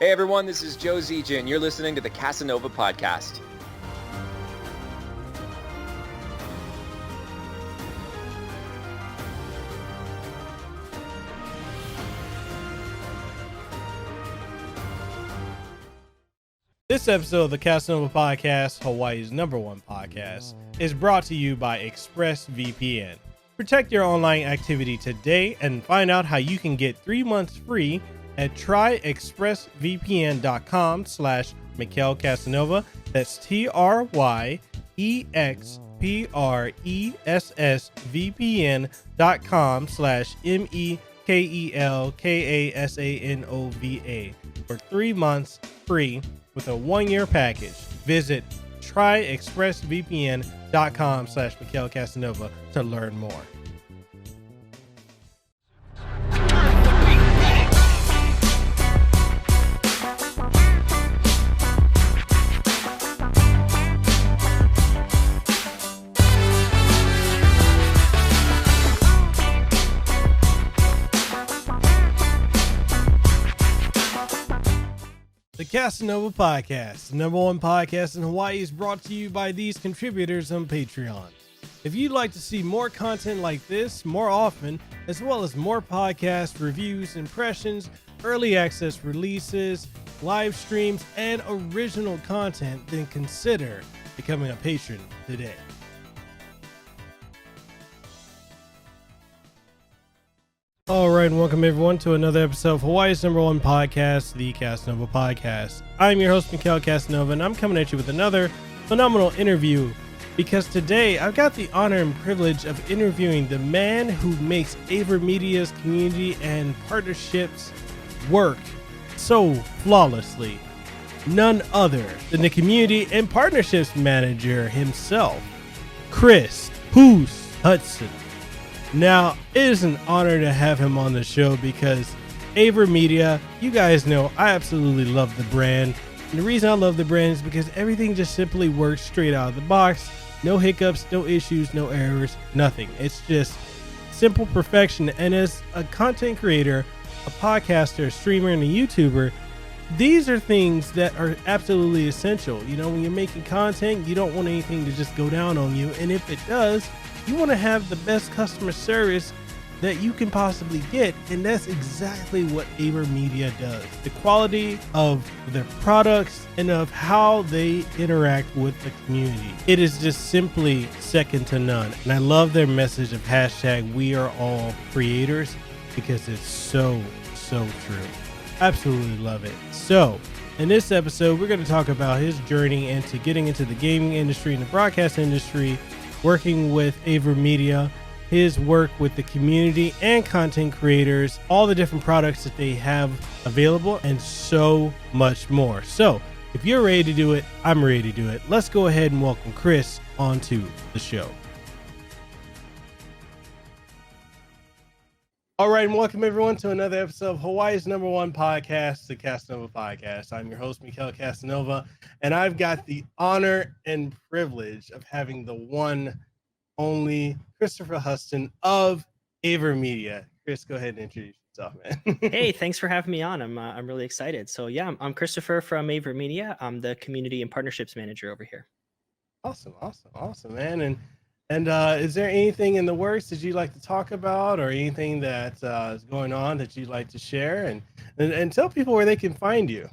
Hey everyone, this is Joe Zija, and you're listening to the Kasanova podcast. This episode of the Kasanova podcast, Hawaii's #1 podcast, is brought to you by ExpressVPN. Protect your online activity today and find out how you can get 3 months free at tryexpressvpn.com/Mekel Kasanova. That's tryexpressvpn.com/MEKELKASANOVA for 3 months free with a 1-year package. Visit tryexpressvpn.com/Mekel Kasanova to learn more. The Kasanova Podcast, the #1 podcast in Hawaii, is brought to you by these contributors on Patreon. If you'd like to see more content like this more often, as well as more podcast reviews, impressions, early access releases, live streams, and original content, then consider becoming a patron today. All right, and welcome everyone to another episode of Hawaii's #1 podcast, the Kasanova Podcast. I'm your host, Mekel Kasanova, and I'm coming at you with another phenomenal interview because today I've got the honor and privilege of interviewing the man who makes AVerMedia's community and partnerships work so flawlessly. None other than the community and partnerships manager himself, Chris Huston. Now, it is an honor to have him on the show because AVerMedia, you guys know I absolutely love the brand. And the reason I love the brand is because everything just simply works straight out of the box. No hiccups, no issues, no errors, nothing. It's just simple perfection. And as a content creator, a podcaster, a streamer, and a YouTuber, these are things that are absolutely essential. You know, when you're making content, you don't want anything to just go down on you. And if it does, you want to have the best customer service that you can possibly get, and that's exactly what AVerMedia does. The quality of their products and of how they interact with the community, it is just simply second to none. And I love their message of #We are all creators because it's so true. Absolutely love it. So in this episode, we're going to talk about his journey into getting into the gaming industry and the broadcast industry, working with AVerMedia, his work with the community and content creators, all the different products that they have available, and so much more. So if you're ready to do it, I'm ready to do it. Let's go ahead and welcome Chris onto the show. All right, and welcome everyone to another episode of Hawaii's #1 podcast, the Kasanova Podcast. I'm your host, Mekel Kasanova, and I've got the honor and privilege of having the one, only Christopher Huston of AVerMedia. Chris, go ahead and introduce yourself, man. Hey, thanks for having me on. I'm really excited. So yeah, I'm Christopher from AVerMedia. I'm the community and partnerships manager over here. Awesome, man. And is there anything in the works that you'd like to talk about, or anything that is going on that you'd like to share, and tell people where they can find you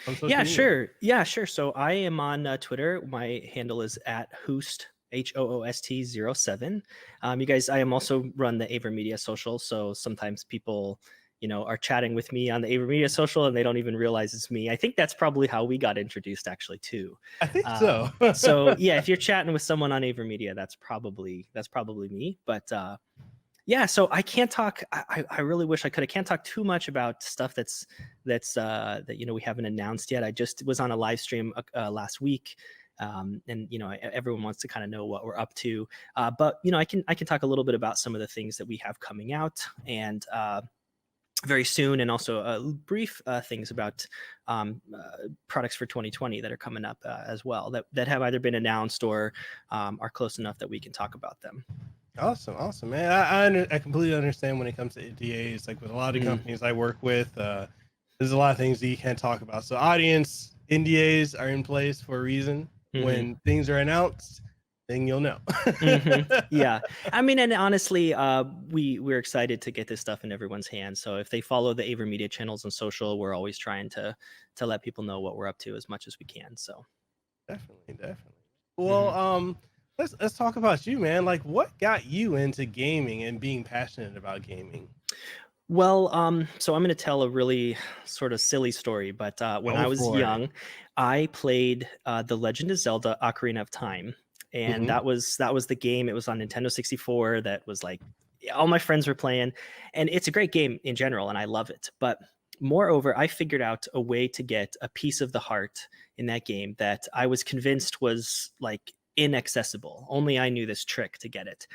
on social media? Sure. So I am on Twitter. My handle is @Hoost, HOOST07. You guys, I am also run the AVerMedia social. So sometimes people, are chatting with me on the AVerMedia social and they don't even realize it's me. I think that's probably how we got introduced actually too. I think so. So yeah, if you're chatting with someone on AVerMedia, that's probably me. But yeah, so I can't talk. I really wish I could. I can't talk too much about stuff that we haven't announced yet. I just was on a live stream last week. And everyone wants to kind of know what we're up to, but I can talk a little bit about some of the things that we have coming out and very soon, and also brief things about products for 2020 that are coming up as well that have either been announced or are close enough that we can talk about them. Awesome, man. I completely understand when it comes to NDAs. Like with a lot of companies I work with, there's a lot of things that you can't talk about. So audience NDAs are in place for a reason. When things are announced, then you'll know. Yeah, I mean, and honestly, we're excited to get this stuff in everyone's hands. So if they follow the AVerMedia channels on social, we're always trying to let people know what we're up to as much as we can. So Definitely. Well, let's talk about you, man. Like, what got you into gaming and being passionate about gaming? Well, so I'm going to tell a really sort of silly story, but when Go I was for it. young, I played The Legend of Zelda: Ocarina of Time, and that was the game. It was on Nintendo 64. That was like all my friends were playing, and it's a great game in general, and I love it. But moreover, I figured out a way to get a piece of the heart in that game that I was convinced was like inaccessible. Only I knew this trick to get it.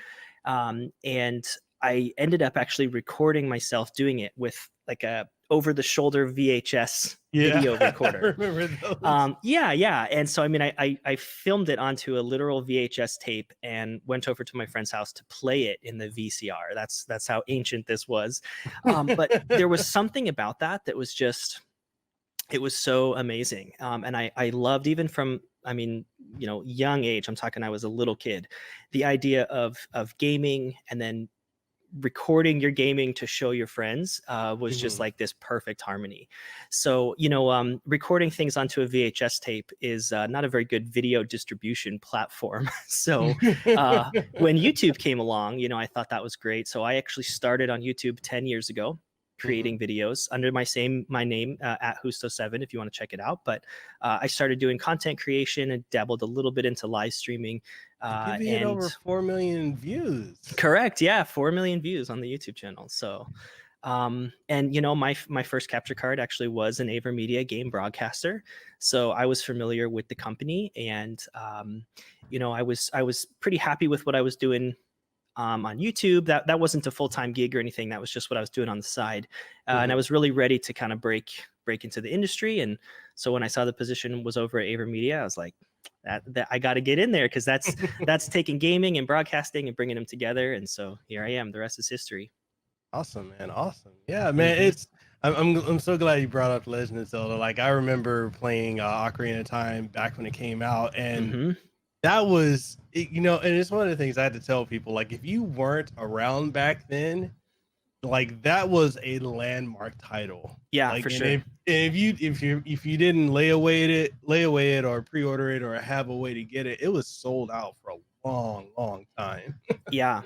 And I ended up actually recording myself doing it with like a over the shoulder VHS video I recorder. remember those. Yeah. And so, I mean, I filmed it onto a literal VHS tape and went over to my friend's house to play it in the VCR. That's how ancient this was. But there was something about that was just, it was so amazing. And I loved, even from, I mean, young age, I'm talking, I was a little kid, the idea of gaming and then recording your gaming to show your friends was just like this perfect harmony. So, recording things onto a VHS tape is not a very good video distribution platform. So when YouTube came along, I thought that was great. So I actually started on YouTube 10 years ago, creating videos under my name at Husto7, if you want to check it out. But I started doing content creation and dabbled a little bit into live streaming. You've hit over 4 million views. Correct. Yeah. 4 million views on the YouTube channel. So, and my first capture card actually was an AVerMedia game broadcaster. So I was familiar with the company, and, I was pretty happy with what I was doing on YouTube. That wasn't a full-time gig or anything. That was just what I was doing on the side. And I was really ready to kind of break into the industry. And so when I saw the position was over at AVerMedia, I was like, that I got to get in there, because that's taking gaming and broadcasting and bringing them together. And so here I am. The rest is history. Awesome, man. Awesome. Yeah, man. I'm so glad you brought up Legend of Zelda. Like, I remember playing Ocarina of Time back when it came out, and that was, and it's one of the things I had to tell people. Like, if you weren't around back then, like, that was a landmark title. Yeah, like, for sure. If you didn't lay away it or pre-order it or have a way to get it, it was sold out for a long time. Yeah,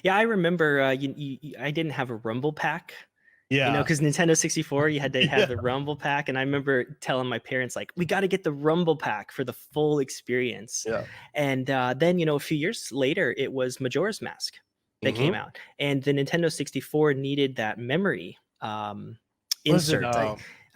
I remember. I didn't have a Rumble pack. Yeah, because Nintendo 64, you had to have the Rumble pack, and I remember telling my parents, like, we got to get the Rumble pack for the full experience. Yeah, and then a few years later, it was Majora's Mask that came out, and the Nintendo 64 needed that memory insert.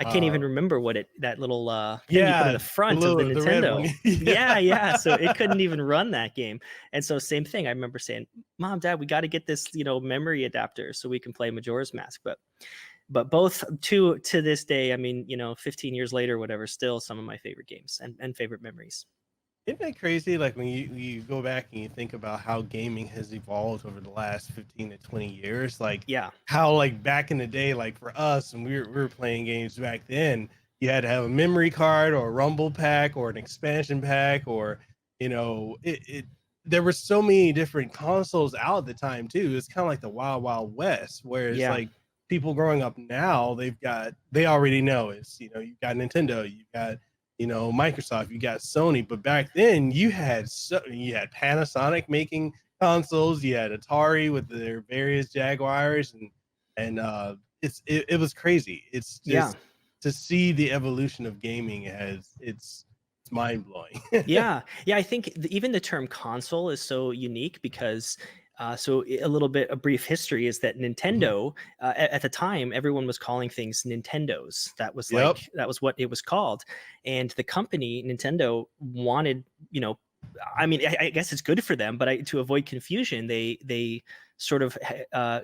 I can't even remember what that little thing you put in the front of the Nintendo. Yeah. So it couldn't even run that game. And so same thing. I remember saying, Mom, Dad, we got to get this, memory adapter so we can play Majora's Mask. But both to this day, I mean, 15 years later, whatever, still some of my favorite games and favorite memories. Isn't that crazy? Like, when you go back and you think about how gaming has evolved over the last 15 to 20 years, like, yeah, it like back in the day, like for us, and we were playing games back then, you had to have a memory card or a Rumble pack or an expansion pack, or, there were so many different consoles out at the time too. It's kind of like the Wild West, whereas like people growing up now, they already know it's, you've got Nintendo, you've got, Microsoft, you got Sony, but back then you had Panasonic making consoles, you had Atari with their various Jaguars, and it was crazy. It's just to see the evolution of gaming it's mind blowing. yeah. I think even the term console is so unique because. So a brief history is that Nintendo, at the time, everyone was calling things Nintendos. That was that was what it was called. And the company, Nintendo, wanted, I mean, I guess it's good for them, but to avoid confusion, they sort of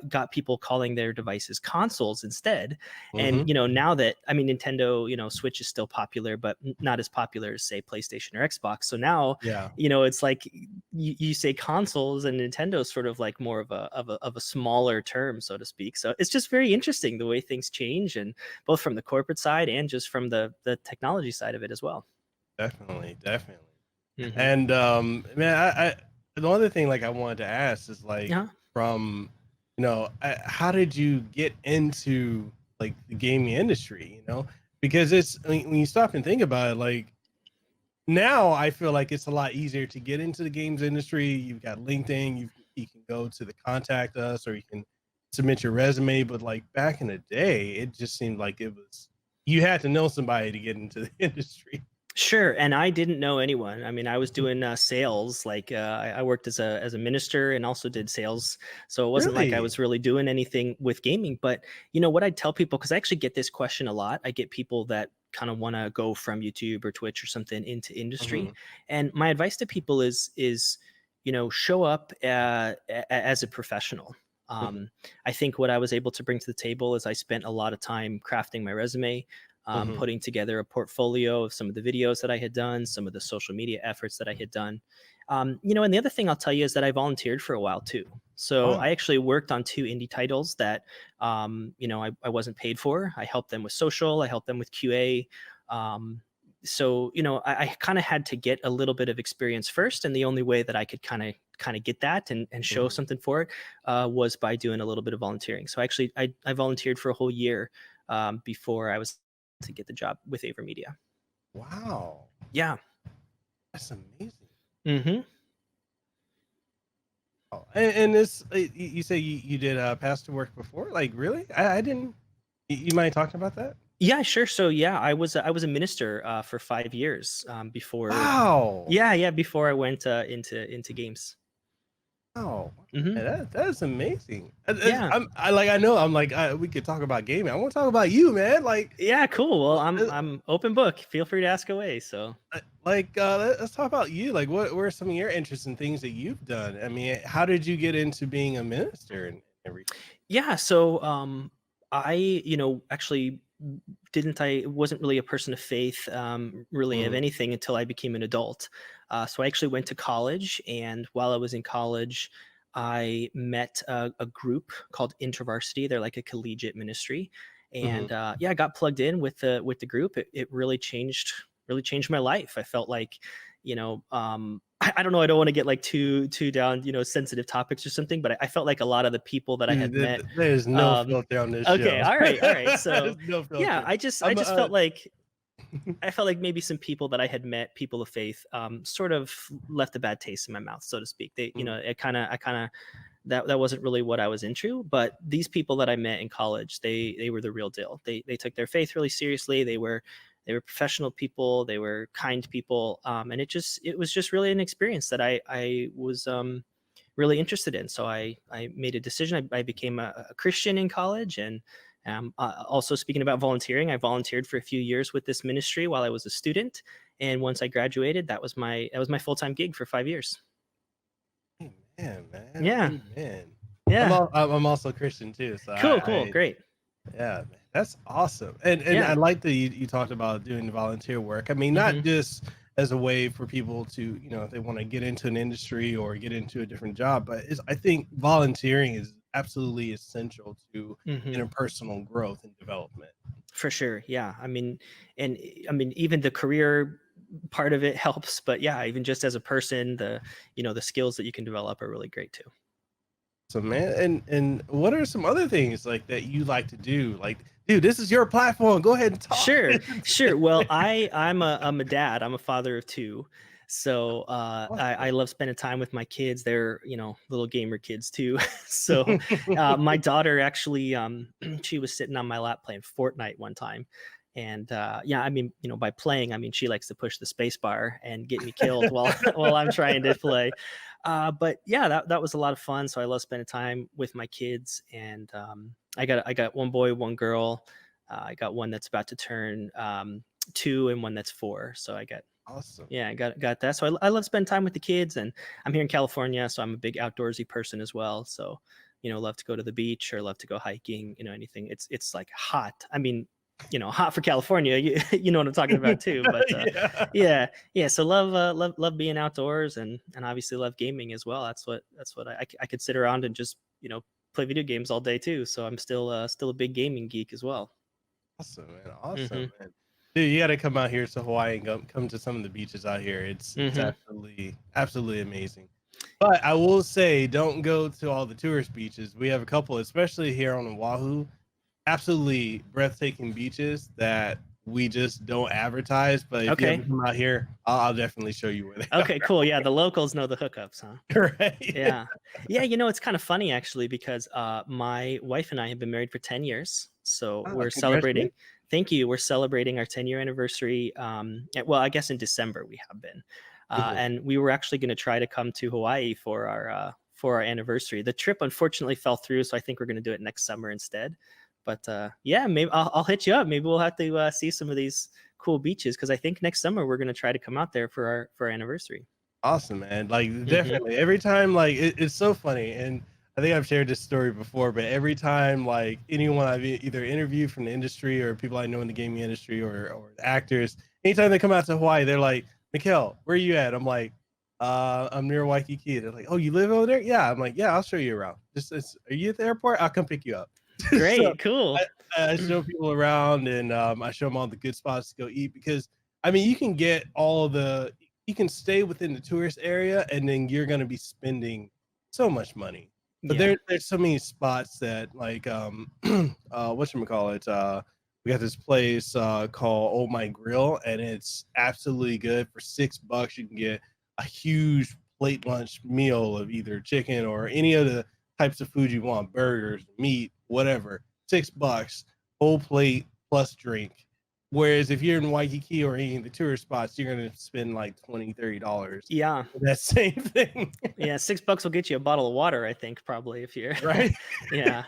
got people calling their devices consoles instead. And Mm-hmm. now that, I mean, Nintendo, Switch is still popular, but not as popular as say PlayStation or Xbox. So now, Yeah. it's like you say consoles, and Nintendo's sort of like more of a smaller term, so to speak. So it's just very interesting the way things change, and both from the corporate side and just from the technology side of it as well. Definitely, definitely. Hmm. And man, I the other thing like I wanted to ask is like Yeah. from how did you get into like the gaming industry? Because it's when you stop and think about it, like now I feel like it's a lot easier to get into the games industry. You've got LinkedIn, you can go to the contact us, or you can submit your resume. But like back in the day, it just seemed like it was you had to know somebody to get into the industry. Sure, and I didn't know anyone. I mean, I was doing sales. Like, I worked as a minister and also did sales. So it wasn't like I Really? was really doing anything with gaming. But what I tell people, because I actually get this question a lot. I get people that kind of want to go from YouTube or Twitch or something into industry, Hmm. and my advice to people is show up as a professional. Hmm. I think what I was able to bring to the table is I spent a lot of time crafting my resume, Hmm. putting together a portfolio of some of the videos that I had done, some of the social media efforts that I had done. And the other thing I'll tell you is that I volunteered for a while too. So I Wow. actually worked on 2 indie titles that, I wasn't paid for. I helped them with social, I helped them with QA. So I kind of had to get a little bit of experience first, and the only way that I could kind of get that and show Mhm. something for it was by doing a little bit of volunteering. So actually, I volunteered for a whole year before I was to get the job with AVerMedia. Wow. Yeah. That's amazing. Hmm. Oh, and this, you say you did pastor work before? Like, really? I didn't. You mind talking about that? Yeah, sure. So yeah, I was a minister for 5 years before. Wow. Yeah, before I went into games. Wow. Hmm. Man, that is amazing. Yeah. I know. I'm like, we could talk about gaming. I want to talk about you, man. Yeah. Cool. Well, I'm Uh, I'm open book. Feel free to ask away. So. let's talk about you. Like, what were some of your interests and things that you've done? I mean, how did you get into being a minister and everything? Yeah, so I, actually didn't I wasn't really a person of faith, really of Mhm. anything until I became an adult. So I actually went to college, and while I was in college, I met a group called InterVarsity. They're like a collegiate ministry, and Mhm. yeah, I got plugged in with the group. It really changed my life. I felt like, I don't know. I don't want to get like too down, sensitive topics or something, but I felt like a lot of the people that I Dude, had met. there's no Um, filter on this okay, show. all right. So There's no yeah, filter. I I'm just felt like maybe some people that I had met, people of faith, sort of left a bad taste in my mouth, so to speak. They, Mm, I kind of that wasn't really what I was into. But these people that I met in college, they were the real deal. They took their faith really seriously. They were professional people. They were kind people, and it was just really an experience that I was really interested in. So I made a decision. I became a Christian in college, and also speaking about volunteering, I volunteered for a few years with this ministry while I was a student. And once I graduated, that was my full time gig for 5 years. amen, man. Yeah, Amen. yeah, I'm also Christian too, so cool, great. yeah, man, that's awesome. And I Yeah. like that you talked about doing volunteer work. I mean, not Hmm. just as a way for people to, if they want to get into an industry or get into a different job, but I think volunteering is absolutely essential to Hmm. interpersonal growth and development. For sure. Yeah. I mean, even the career part of it helps, but yeah, even just as a person, the skills that you can develop are really great too. So man, and what are some other things like that you like to do? Like, dude, this is your platform. Go ahead and talk. Sure, sure. Well, I'm a dad. I'm a father of two, so I Awesome. love spending time with my kids. They're little gamer kids too. So my daughter actually she was sitting on my lap playing Fortnite one time, and yeah, I mean by playing I mean she likes to push the space bar and get me killed while while I'm trying to play. But yeah, that was a lot of fun. So I love spending time with my kids, and I got one boy, one girl. I got one that's about to turn 2 and one that's 4. So I got Awesome. Yeah, I got that. So I love spending time with the kids, and I'm here in California, so I'm a big outdoorsy person as well. So, love to go to the beach or love to go hiking. Anything. It's like hot. I mean, hot for California. You know what I'm talking about too. But Yeah. yeah. So love being outdoors, and obviously love gaming as well. That's what I could sit around and just play video games all day too. So I'm still a big gaming geek as well. Awesome, man. Awesome, Hmm. man. Dude, you got to come out here to Hawaii and come to some of the beaches out here. It's Hmm. absolutely amazing. But I will say, don't go to all the tourist beaches. We have a couple, especially here on Oahu, absolutely breathtaking beaches that we just don't advertise. But if you ever Okay. come out here, I'll definitely show you where they Okay. Cool. Yeah, the locals know the hookups, huh? are. Right? Yeah. Yeah, it's kind of funny actually because my wife and I have been married for 10 years. So we're celebrating. Congratulations. Thank you. We're celebrating our 10-year anniversary. Well, I guess in December we have been. Mhm. And we were actually going to try to come to Hawaii for our anniversary. The trip unfortunately fell through, so I think we're going to do it next summer instead. But yeah, maybe I'll hit you up. Maybe we'll have to see some of these cool beaches because I think next summer we're going to try to come out there for our anniversary. Awesome, man. Like Hmm. definitely every time, like it's so funny. And I think I've shared this story before, but every time like anyone I've either interviewed from the industry or people I know in the gaming industry or actors, anytime they come out to Hawaii, they're like, Mekel, where are you at? I'm like, I'm near Waikiki. They're like, oh, you live over there? Yeah. I'm like, yeah, I'll show you around. Are you at the airport? I'll come pick you up. So Great, cool. I show people around, and I show them all the good spots to go eat, because I mean, you can stay within the tourist area, and then you're going to be spending so much money. But Yeah. there's so many spots that, like, whatchamacallit, we got this place called Oh My Grill, and it's absolutely good. For $6 you can get a huge plate lunch meal of either chicken or any of the types of food you want, burgers, meat, whatever. $6, whole plate plus drink. Whereas if you're in Waikiki or any of the tourist spots, you're going to spend like $20-$30 Yeah. for that same thing. Yeah, $6 will get you a bottle of water, I think, probably if you're Right? yeah.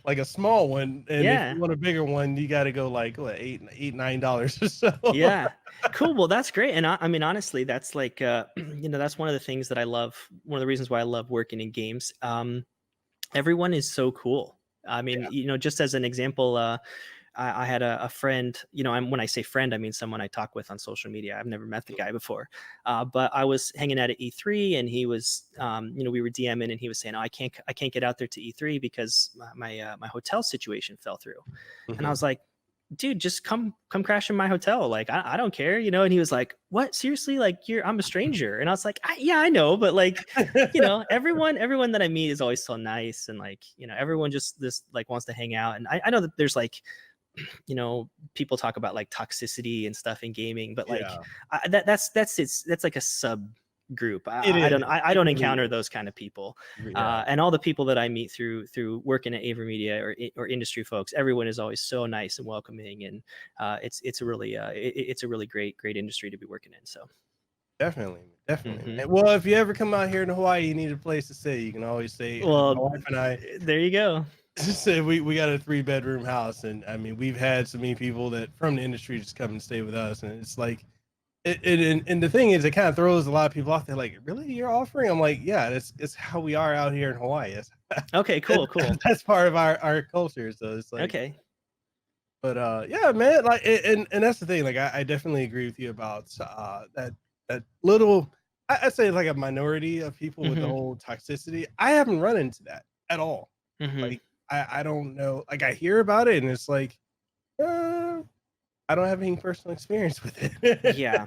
Like a small one. And if Yeah. you want a bigger one, you got to go like what, $8-$9 or so. Yeah. Cool. Well, that's great. And I mean, honestly, that's like that's one of the things that I love. One of the reasons why I love working in games. Everyone is so cool. I mean, Yeah. just as an example, I had a friend, when I say friend, I mean someone I talk with on social media. I've never met the guy before, but I was hanging out at E3, and he was, we were DMing, and he was saying, "Oh, I can't get out there to E3 because my hotel situation fell through." And I Mhm. was like, "Dude, just come crash in my hotel. Like, I don't care, And he was like, "What? Seriously? Like, I'm a stranger." And I was like, "Yeah, I know, but like, everyone that I meet is always so nice, and like, everyone just this like wants to hang out. And I know that there's like, people talk about like toxicity and stuff in gaming, but like Yeah. that's like a sub group. It I don't is. I It don't really encounter is. those kind of people, Yeah. and all the people that I meet through working at AVerMedia or industry folks. Everyone is always so nice and welcoming, and it's a really it's a really great industry to be working in. So Definitely. Definitely. mhm. Man. Well, if you ever come out here in Hawaii, you need a place to stay. You can always stay. My Well, wife and I there you go. said we got a 3-bedroom house, and I mean, we've had so many people that from the industry just come and stay with us, and it's like and the thing is, it kind of throws a lot of people off. They're like, really, you're offering? I'm like, yeah, it's how we are out here in Hawaii. Okay, cool. That's part of our culture. So it's like, Okay. but yeah, man, like, and that's the thing. Like, I definitely agree with you about that little, I'd say like a minority of people with the Hmm. whole toxicity. I haven't run into that at all. Hmm. Like, I don't know. Like, I hear about it, and it's like, I don't have any personal experience with it. Yeah.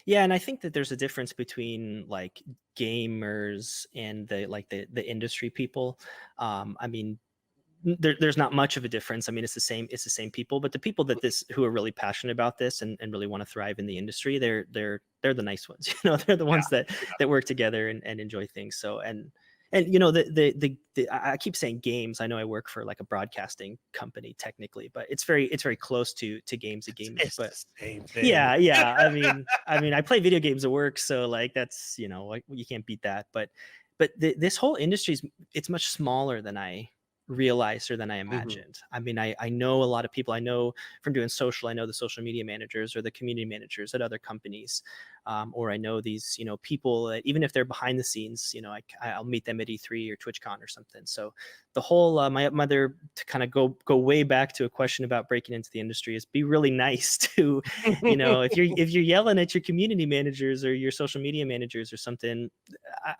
Yeah, and I think that there's a difference between like gamers and the industry people. I mean, there's not much of a difference. I mean, it's the same people, but the people who are really passionate about this and really want to thrive in the industry, they're the nice ones. They're the ones that Yeah, work together and enjoy things. So and I keep saying games. I know I work for like a broadcasting company technically, but it's very close to games and gaming. it's But the same thing. yeah. I mean, I play video games at work, so like that's like you can't beat that. But this whole industry it's much smaller than I realized or than I Mhm. imagined. I mean, I know a lot of people. I know from doing social, I know the social media managers or the community managers at other companies, or I know these, people that even if they're behind the scenes, I'll meet them at E3 or TwitchCon or something. So the whole my mother, to kind of go way back to a question about breaking into the industry, is be really nice to, if you're yelling at your community managers or your social media managers or something.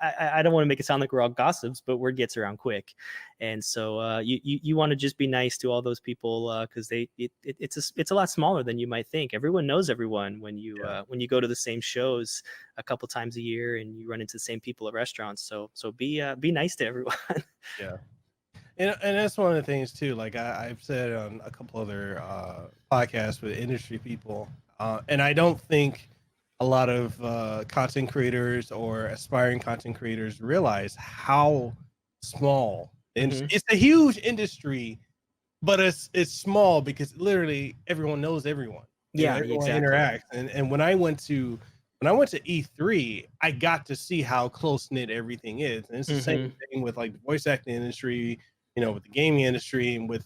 I don't want to make it sound like we're all gossips, but word gets around quick. And so you want to just be nice to all those people, because it's a lot smaller than you might think. Everyone knows everyone when you go to the same shows a couple times a year and you run into the same people at restaurants. So be nice to everyone. Yeah. And that's one of the things too. Like I've said on a couple other podcasts with industry people, and I don't think a lot of content creators or aspiring content creators realize how small Hmm. it's a huge industry, but it's small because literally everyone knows everyone. Yeah, Everyone exactly. interacts. And when I went to E3, I got to see how close knit everything is. And it's the same Hmm. thing with like the voice acting industry, with the gaming industry and with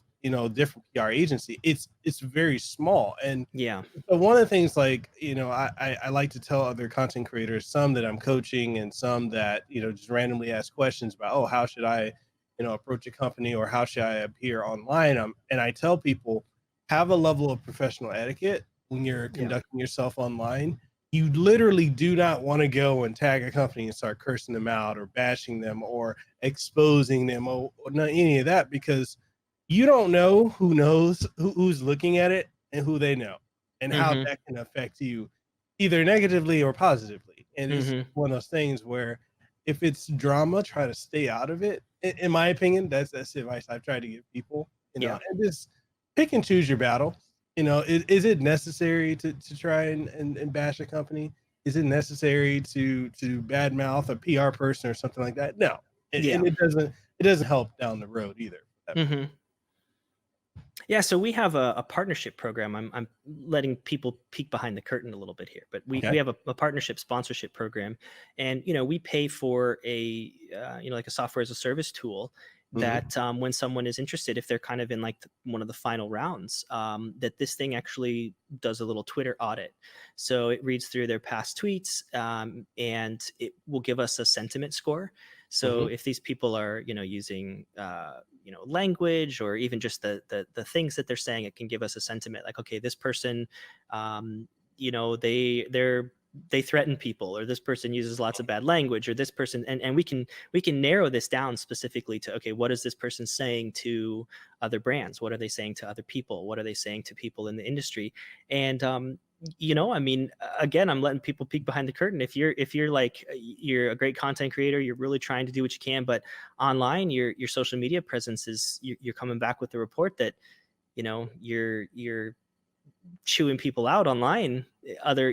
different PR agency. It's very small. And Yeah. so one of the things, like, I like to tell other content creators, some that I'm coaching and some that, just randomly ask questions about, oh, how should I, approach a company, or how should I appear online? And I tell people, have a level of professional etiquette when you're Yeah. conducting yourself online. You literally do not want to go and tag a company and start cursing them out or bashing them or exposing them, or not any of that, because you don't know who's looking at it and who they know and how Hmm. that can affect you either negatively or positively. And it's Hmm. one of those things where if it's drama, try to stay out of it. In my opinion, that's the advice I've tried to give people, Yeah. and just pick and choose your battle. Is it necessary to try and bash a company? Is it necessary to badmouth a PR person or something like that? No. Yeah. And it doesn't help down the road either. Hmm. Yeah, so we have a partnership program. I'm letting people peek behind the curtain a little bit here, but we Okay. have a partnership sponsorship program, and we pay for a like a software as a service tool Hmm. that, when someone is interested, if they're kind of in like one of the final rounds, that this thing actually does a little Twitter audit. So it reads through their past tweets, and it will give us a sentiment score. So Hmm. if these people are using language, or even just the things that they're saying, it can give us a sentiment like, okay, this person, um, they threaten people, or this person uses lots of bad language, or this person, and we can narrow this down specifically to, okay, what is this person saying to other brands, what are they saying to other people, what are they saying to people in the industry. And I mean, again, I'm letting people peek behind the curtain. If you're like, you're a great content creator, you're really trying to do what you can, but online, your social media presence is, you're coming back with the report that you're chewing people out online,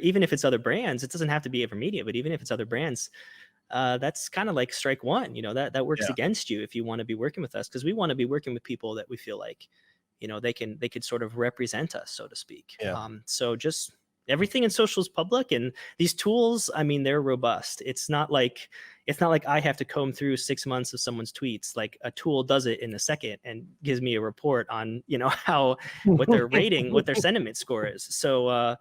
even if it's other brands. It doesn't have to be AVerMedia, but even if it's other brands, that's kind of like strike one. That works Yeah. against you if you want to be working with us, because we want to be working with people that we feel like they could sort of represent us, so to speak. Yeah. So just everything in social is public, and these tools, I mean, they're robust. It's not like I have to comb through 6 months of someone's tweets. Like, a tool does it in a second and gives me a report on how, what their rating, what their sentiment score is. So I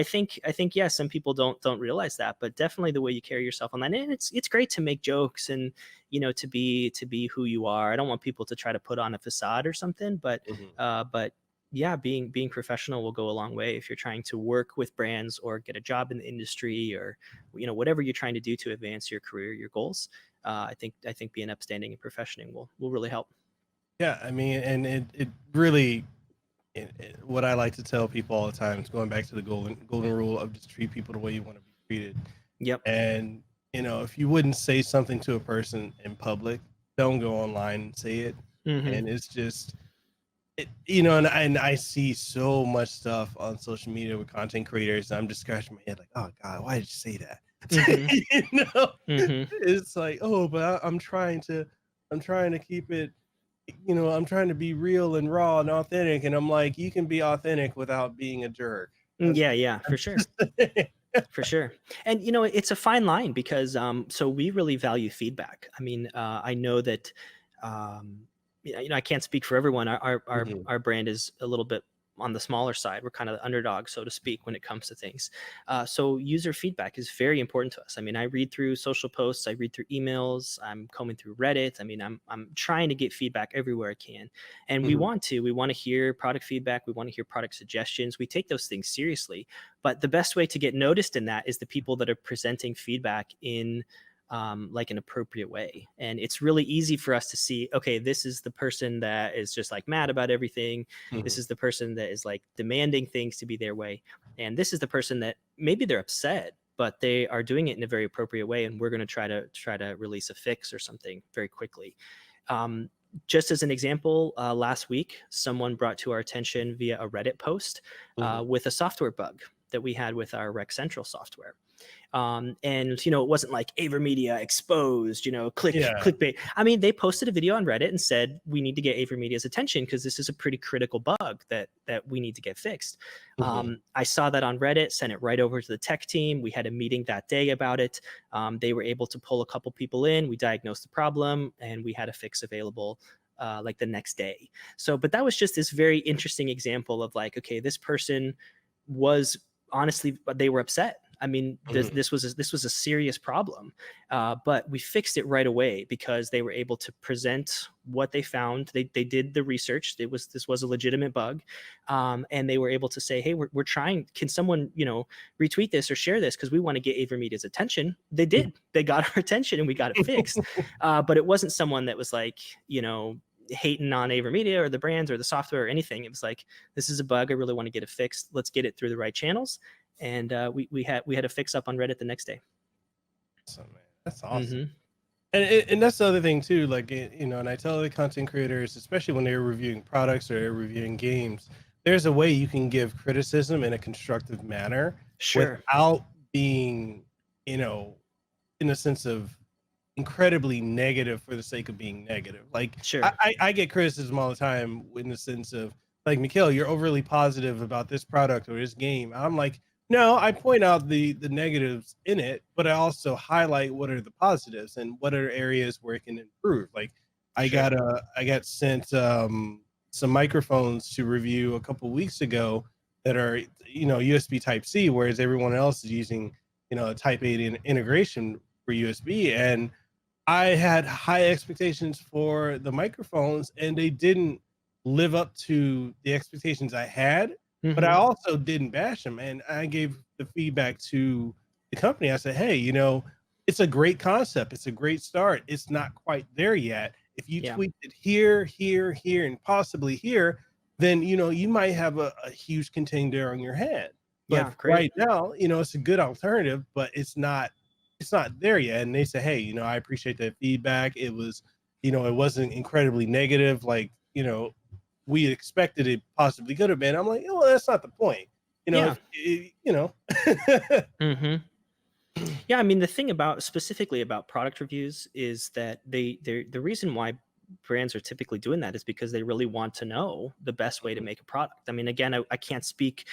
think yes, some people don't realize that, but definitely the way you carry yourself online, and it's great to make jokes and to be who you are. I don't want people to try to put on a facade or something, but Mhm. but yeah, being professional will go a long way if you're trying to work with brands or get a job in the industry, or whatever you're trying to do to advance your career, your goals. I think being upstanding and professional will really help. Yeah, I mean, and it really, what I like to tell people all the time is going back to the golden rule of just treat people the way you want to be treated. Yep. And if you wouldn't say something to a person in public, don't go online and say it. Hmm. And it's just, and I see so much stuff on social media with content creators, and I'm just scratching my head like, oh God, why did you say that? Hmm. you know, Hmm. it's like, oh, but I'm trying to keep it, I'm trying to be real and raw and authentic. And I'm like, you can be authentic without being a jerk. That's, Yeah, yeah, for that's sure. just the thing. For sure. And it's a fine line, because so we really value feedback. I mean, I know that, um I can't speak for everyone. Mhm. Our brand is a little bit on the smaller side. We're kind of the underdog, so to speak, when it comes to things. So user feedback is very important to us. I mean, I read through social posts, I read through emails, I'm combing through Reddit. I mean, I'm trying to get feedback everywhere I can, and Mhm. we want to hear product feedback, we want to hear product suggestions. We take those things seriously, but the best way to get noticed in that is the people that are presenting feedback in like an appropriate way. And it's really easy for us to see, okay, this is the person that is just like mad about everything. This Mhm. is the person that is like demanding things to be their way. And this is the person that maybe they're upset, but they are doing it in a very appropriate way. And we're going to try to release a fix or something very quickly. Um, just as an example, last week, someone brought to our attention via a Reddit post Mhm. with a software bug that we had with our RecCentral software. And it wasn't like AVerMedia exposed, Yeah. clickbait. I mean, they posted a video on Reddit and said we need to get AVerMedia's attention because this is a pretty critical bug that we need to get fixed. Mhm. I saw that on Reddit, sent it right over to the tech team. We had a meeting that day about it. They were able to pull a couple people in. We diagnosed the problem, and we had a fix available like the next day. So, but that was just this very interesting example of like, okay, this person was honestly, they were upset. I mean, Mhm. this was a serious problem, but we fixed it right away because they were able to present what they found. They did the research. This was a legitimate bug, and they were able to say, "Hey, we're trying. Can someone retweet this or share this because we want to get AVerMedia's attention?" They did. They got our attention, and we got it fixed. But it wasn't someone that was like hating on AVerMedia or the brands or the software or anything. It was like, this is a bug. I really want to get it fixed. Let's get it through the right channels. And we had a fix up on Reddit the next day. So, man, that's awesome. Hmm. And that's the other thing too. Like and I tell the content creators, especially when they're reviewing products or they're reviewing games, there's a way you can give criticism in a constructive manner Sure. without being, you know, in a sense of incredibly negative for the sake of being negative. Like I, Sure. I, I get criticism all the time in the sense of like, Mekel, you're overly positive about this product or this game. I'm like, no, I point out the negatives in it, but I also highlight what are the positives and what are areas where it can improve. Like Sure. I got sent some microphones to review a couple weeks ago that are USB Type C, whereas everyone else is using a Type A integration for USB. And I had high expectations for the microphones and they didn't live up to the expectations I had, but I Hmm. also didn't bash them. And I gave the feedback to the company. I said, hey, it's a great concept. It's a great start. It's not quite there yet. If you Yeah. tweaked it here, here, here, and possibly here, then, you might have a huge contender on your hand. But Yeah. Great. right now, it's a good alternative, but it's not there yet. And they say, hey, I appreciate that feedback. It was, it wasn't incredibly negative like, we expected it possibly could have been. I'm like, oh, well, that's not the point. Yeah. If Hmm. Yeah. I mean, the thing about specifically about product reviews is that the reason why brands are typically doing that is because they really want to know the best way to make a product. I mean, again, I can't speak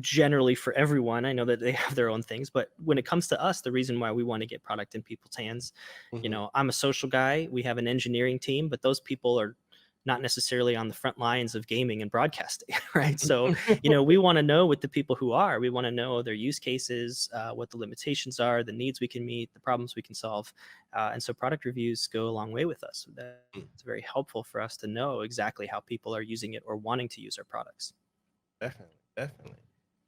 generally for everyone. I know that they have their own things, but when it comes to us, the reason why we want to get product in people's hands, Mhm. I'm a social guy. We have an engineering team, but those people are not necessarily on the front lines of gaming and broadcasting, right? So, we want to know with the people who are. We want to know their use cases, what the limitations are, the needs we can meet, the problems we can solve, and so product reviews go a long way with us. That's very helpful for us to know exactly how people are using it or wanting to use our products. Definitely, definitely.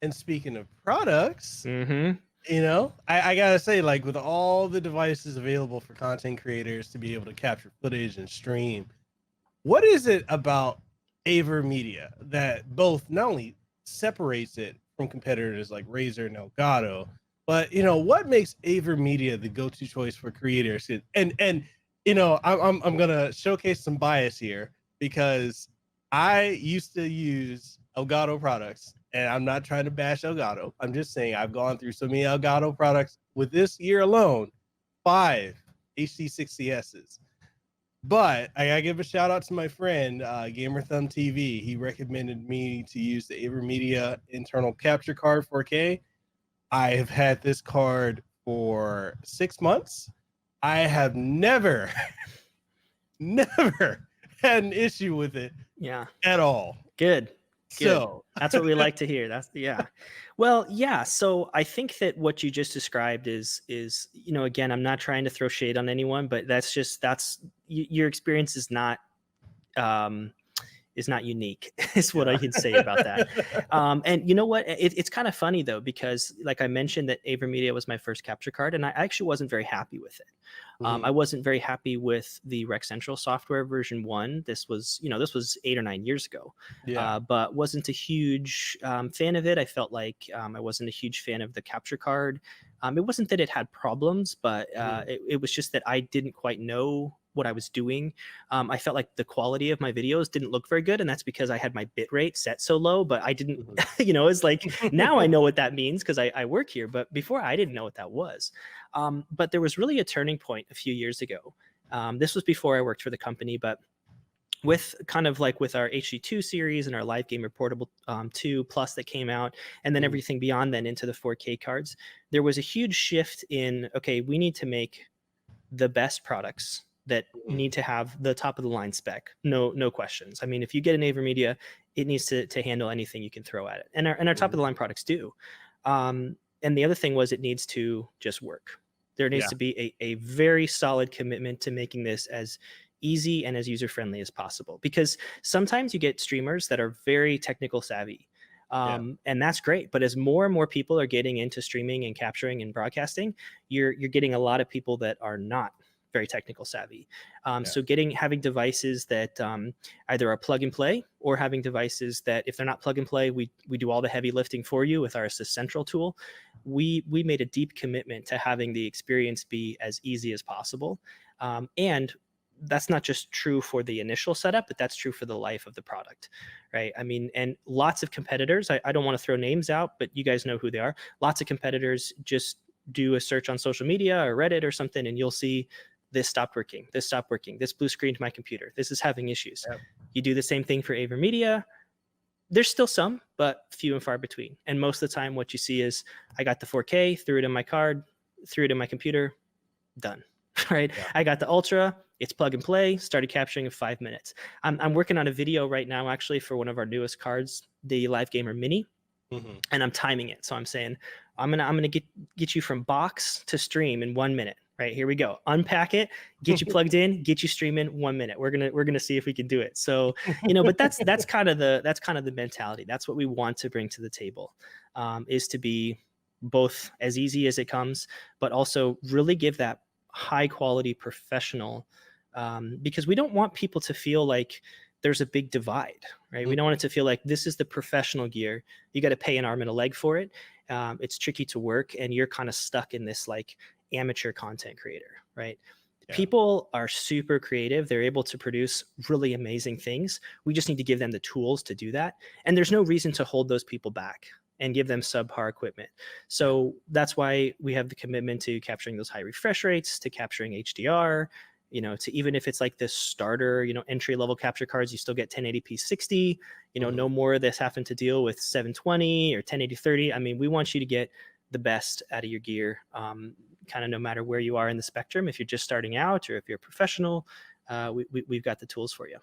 And speaking of products, Hmm. I gotta say, like with all the devices available for content creators to be able to capture footage and stream, what is it about AVerMedia that both not only separates it from competitors like Razer and Elgato, but what makes AVerMedia the go-to choice for creators? And I'm gonna showcase some bias here because I used to use Elgato products, and I'm not trying to bash Elgato. I'm just saying I've gone through so many Elgato products with this year alone, 5 HD60Ss. But I gotta give a shout out to my friend, Gamer Thumb TV. He recommended me to use the AVerMedia internal capture card 4K. I have had this card for 6 months. I have never, never had an issue with it Yeah. at all. Good. So That's what we like to hear. Yeah. Well, yeah. So I think that what you just described is, again, I'm not trying to throw shade on anyone, but your experience um, is not unique is what I can say about that. And you know what? It's kind of funny though, because like I mentioned that AVerMedia was my first capture card, and I actually wasn't very happy with it. I wasn't very happy with the RecCentral software version 1. This was 8 or 9 years ago, but wasn't a huge fan of it. I felt like I wasn't a huge fan of the capture card. It wasn't that it had problems, but it was just that I didn't quite know what I was doing. I felt like the quality of my videos didn't look very good, and that's because I had my bit rate set so low. But I didn't, it's like now I know what that means because I work here. But before I didn't know what that was. But there was really a turning point a few years ago. This was before I worked for the company, but with kind of like with our HD2 series and our Live Gamer Portable 2 Plus that came out, and then everything beyond then into the 4K cards, there was a huge shift in, okay, we need to make the best products that need to have the top of the line spec. No questions. I mean, if you get an AVerMedia, it needs to handle anything you can throw at it. And our top of the line products do. And the other thing was it needs to just work. There needs to be a very solid commitment to making this as easy and as user-friendly as possible. Because sometimes you get streamers that are very technical savvy. And that's great. But as more and more people are getting into streaming and capturing and broadcasting, you're getting a lot of people that are not very technical savvy. So having devices that either are plug and play, or having devices that if they're not plug and play, we do all the heavy lifting for you with our RecCentral tool. We made a deep commitment to having the experience be as easy as possible. And that's not just true for the initial setup, but that's true for the life of the product, right? I mean, and lots of competitors, I don't want to throw names out, but you guys know who they are. Lots of competitors just do a search on social media or Reddit or something, and you'll see this stopped working, this blue screened my computer, this is having issues. You do the same thing for AVerMedia. There's still some, but few and far between. And most of the time what you see is I got the 4K, threw it in my card, threw it in my computer, done. Right? I got the Ultra, it's plug and play, started capturing in 5 minutes. I'm working on a video right now actually for one of our newest cards, the Live Gamer Mini. And I'm timing it. So I'm saying, I'm gonna get you from box to stream in 1 minute. Right, here we go. Unpack it, get you plugged in, get you streaming 1 minute. We're gonna see if we can do it. So, but that's kind of the mentality. That's what we want to bring to the table, is to be both as easy as it comes, but also really give that high quality professional, because we don't want people to feel like there's a big divide, right? We don't want it to feel like this is the professional gear. You got to pay an arm and a leg for it. It's tricky to work, and you're kind of stuck in this like amateur content creator, right? People are super creative. They're able to produce really amazing things. We just need to give them the tools to do that. And there's no reason to hold those people back and give them subpar equipment. So that's why we have the commitment to capturing those high refresh rates, to capturing HDR, to even if it's like this starter, entry level capture cards, you still get 1080p 60, no more of this having to deal with 720 or 1080 30. I mean, we want you to get the best out of your gear, kind of no matter where you are in the spectrum. If you're just starting out or if you're a professional, we've got the tools for you.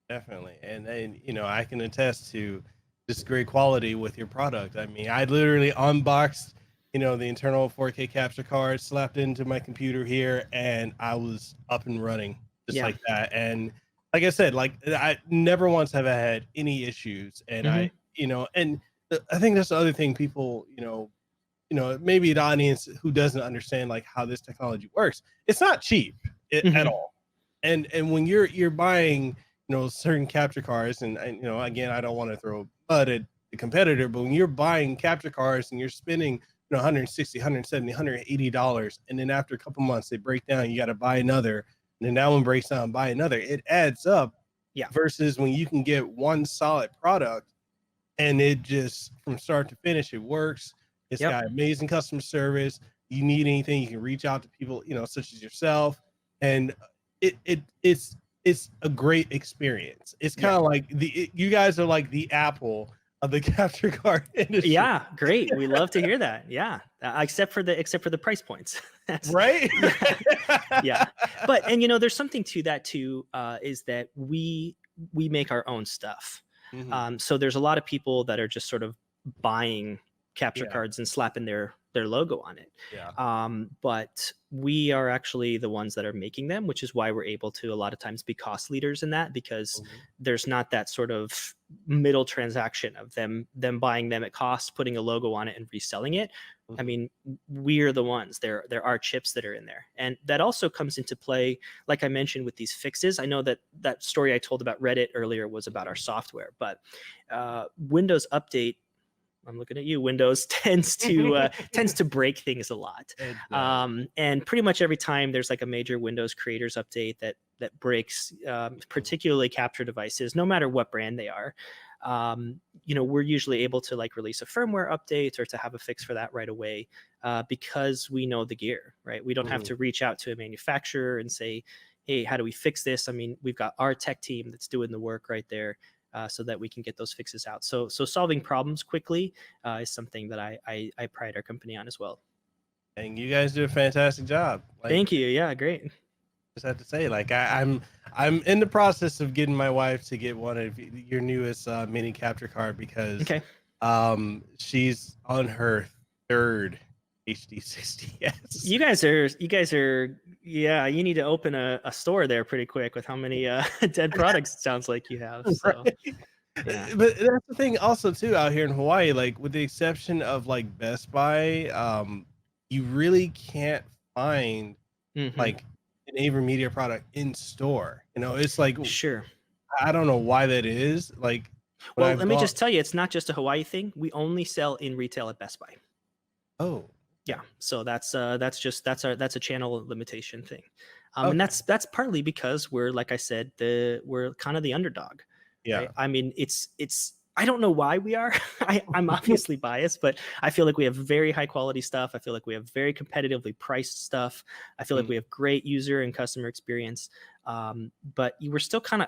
Definitely. And I can attest to just great quality with your product. I mean, I literally unboxed, the internal 4K capture card, slapped into my computer here, and I was up and running just like that. And like I said, like I never once have I had any issues. And I think that's the other thing people, maybe the audience who doesn't understand like how this technology works, it's not cheap at all. And when you're buying, certain capture cards, and again, I don't want to throw mud at the competitor, but when you're buying capture cards and you're spending $160, $170, $180, and then after a couple months they break down, you got to buy another, and then that one breaks down, buy another. It adds up. Versus when you can get one solid product and it just from start to finish, it works. It's got amazing customer service. You need anything, you can reach out to people, such as yourself, and it's a great experience. It's kind of like you guys are like the Apple of the capture card industry. Yeah, great. We love to hear that. Yeah, except for the price points. That's Right? yeah. But and there's something to that too, is that we make our own stuff. Mhm. So there's a lot of people that are just sort of buying capture Yeah. cards and slapping their logo on it. Yeah. But we are actually the ones that are making them, which is why we're able to a lot of times be cost leaders in that, because Mhm. there's not that sort of middle transaction of them buying them at cost, putting a logo on it, and reselling it. I Mhm. mean, we're the ones. There are chips that are in there, and that also comes into play. Like I mentioned with these fixes, I know that story I told about Reddit earlier was about our software, but Windows Update. I'm looking at you. Windows tends to break things a lot, It does. and pretty much every time there's like a major Windows creators update that breaks, particularly capture devices, no matter what brand they are. We're usually able to like release a firmware update or to have a fix for that right away, because we know the gear, right? We don't have Mhm. to reach out to a manufacturer and say, "Hey, how do we fix this?" I mean, we've got our tech team that's doing the work right there. So that we can get those fixes out. So solving problems quickly is something that I pride our company on as well. And you guys do a fantastic job. Like, Thank you. Yeah, great. just have to say, like, I'm in the process of getting my wife to get one of your newest mini capture card because Okay. she's on her third HD 60s. You guys are yeah, you need to open a store there pretty quick with how many dead products it sounds like you have. So Right? yeah. But that's the thing also too out here in Hawaii, like with the exception of like Best Buy, you really can't find Hmm. like an AVerMedia product in store. It's like Sure. I don't know why that is. Like when Well, I've let me gone, just tell you, it's not just a Hawaii thing. We only sell in retail at Best Buy. oh, Yeah, so that's a channel limitation thing, and okay, that's partly because we're, like I said, we're kind of the underdog, right? yeah, I mean, it's I don't know why we are. I'm obviously biased, but I feel like we have very high quality stuff. I feel like we have very competitively priced stuff. I feel like Mm, we have great user and customer experience. But we're still kind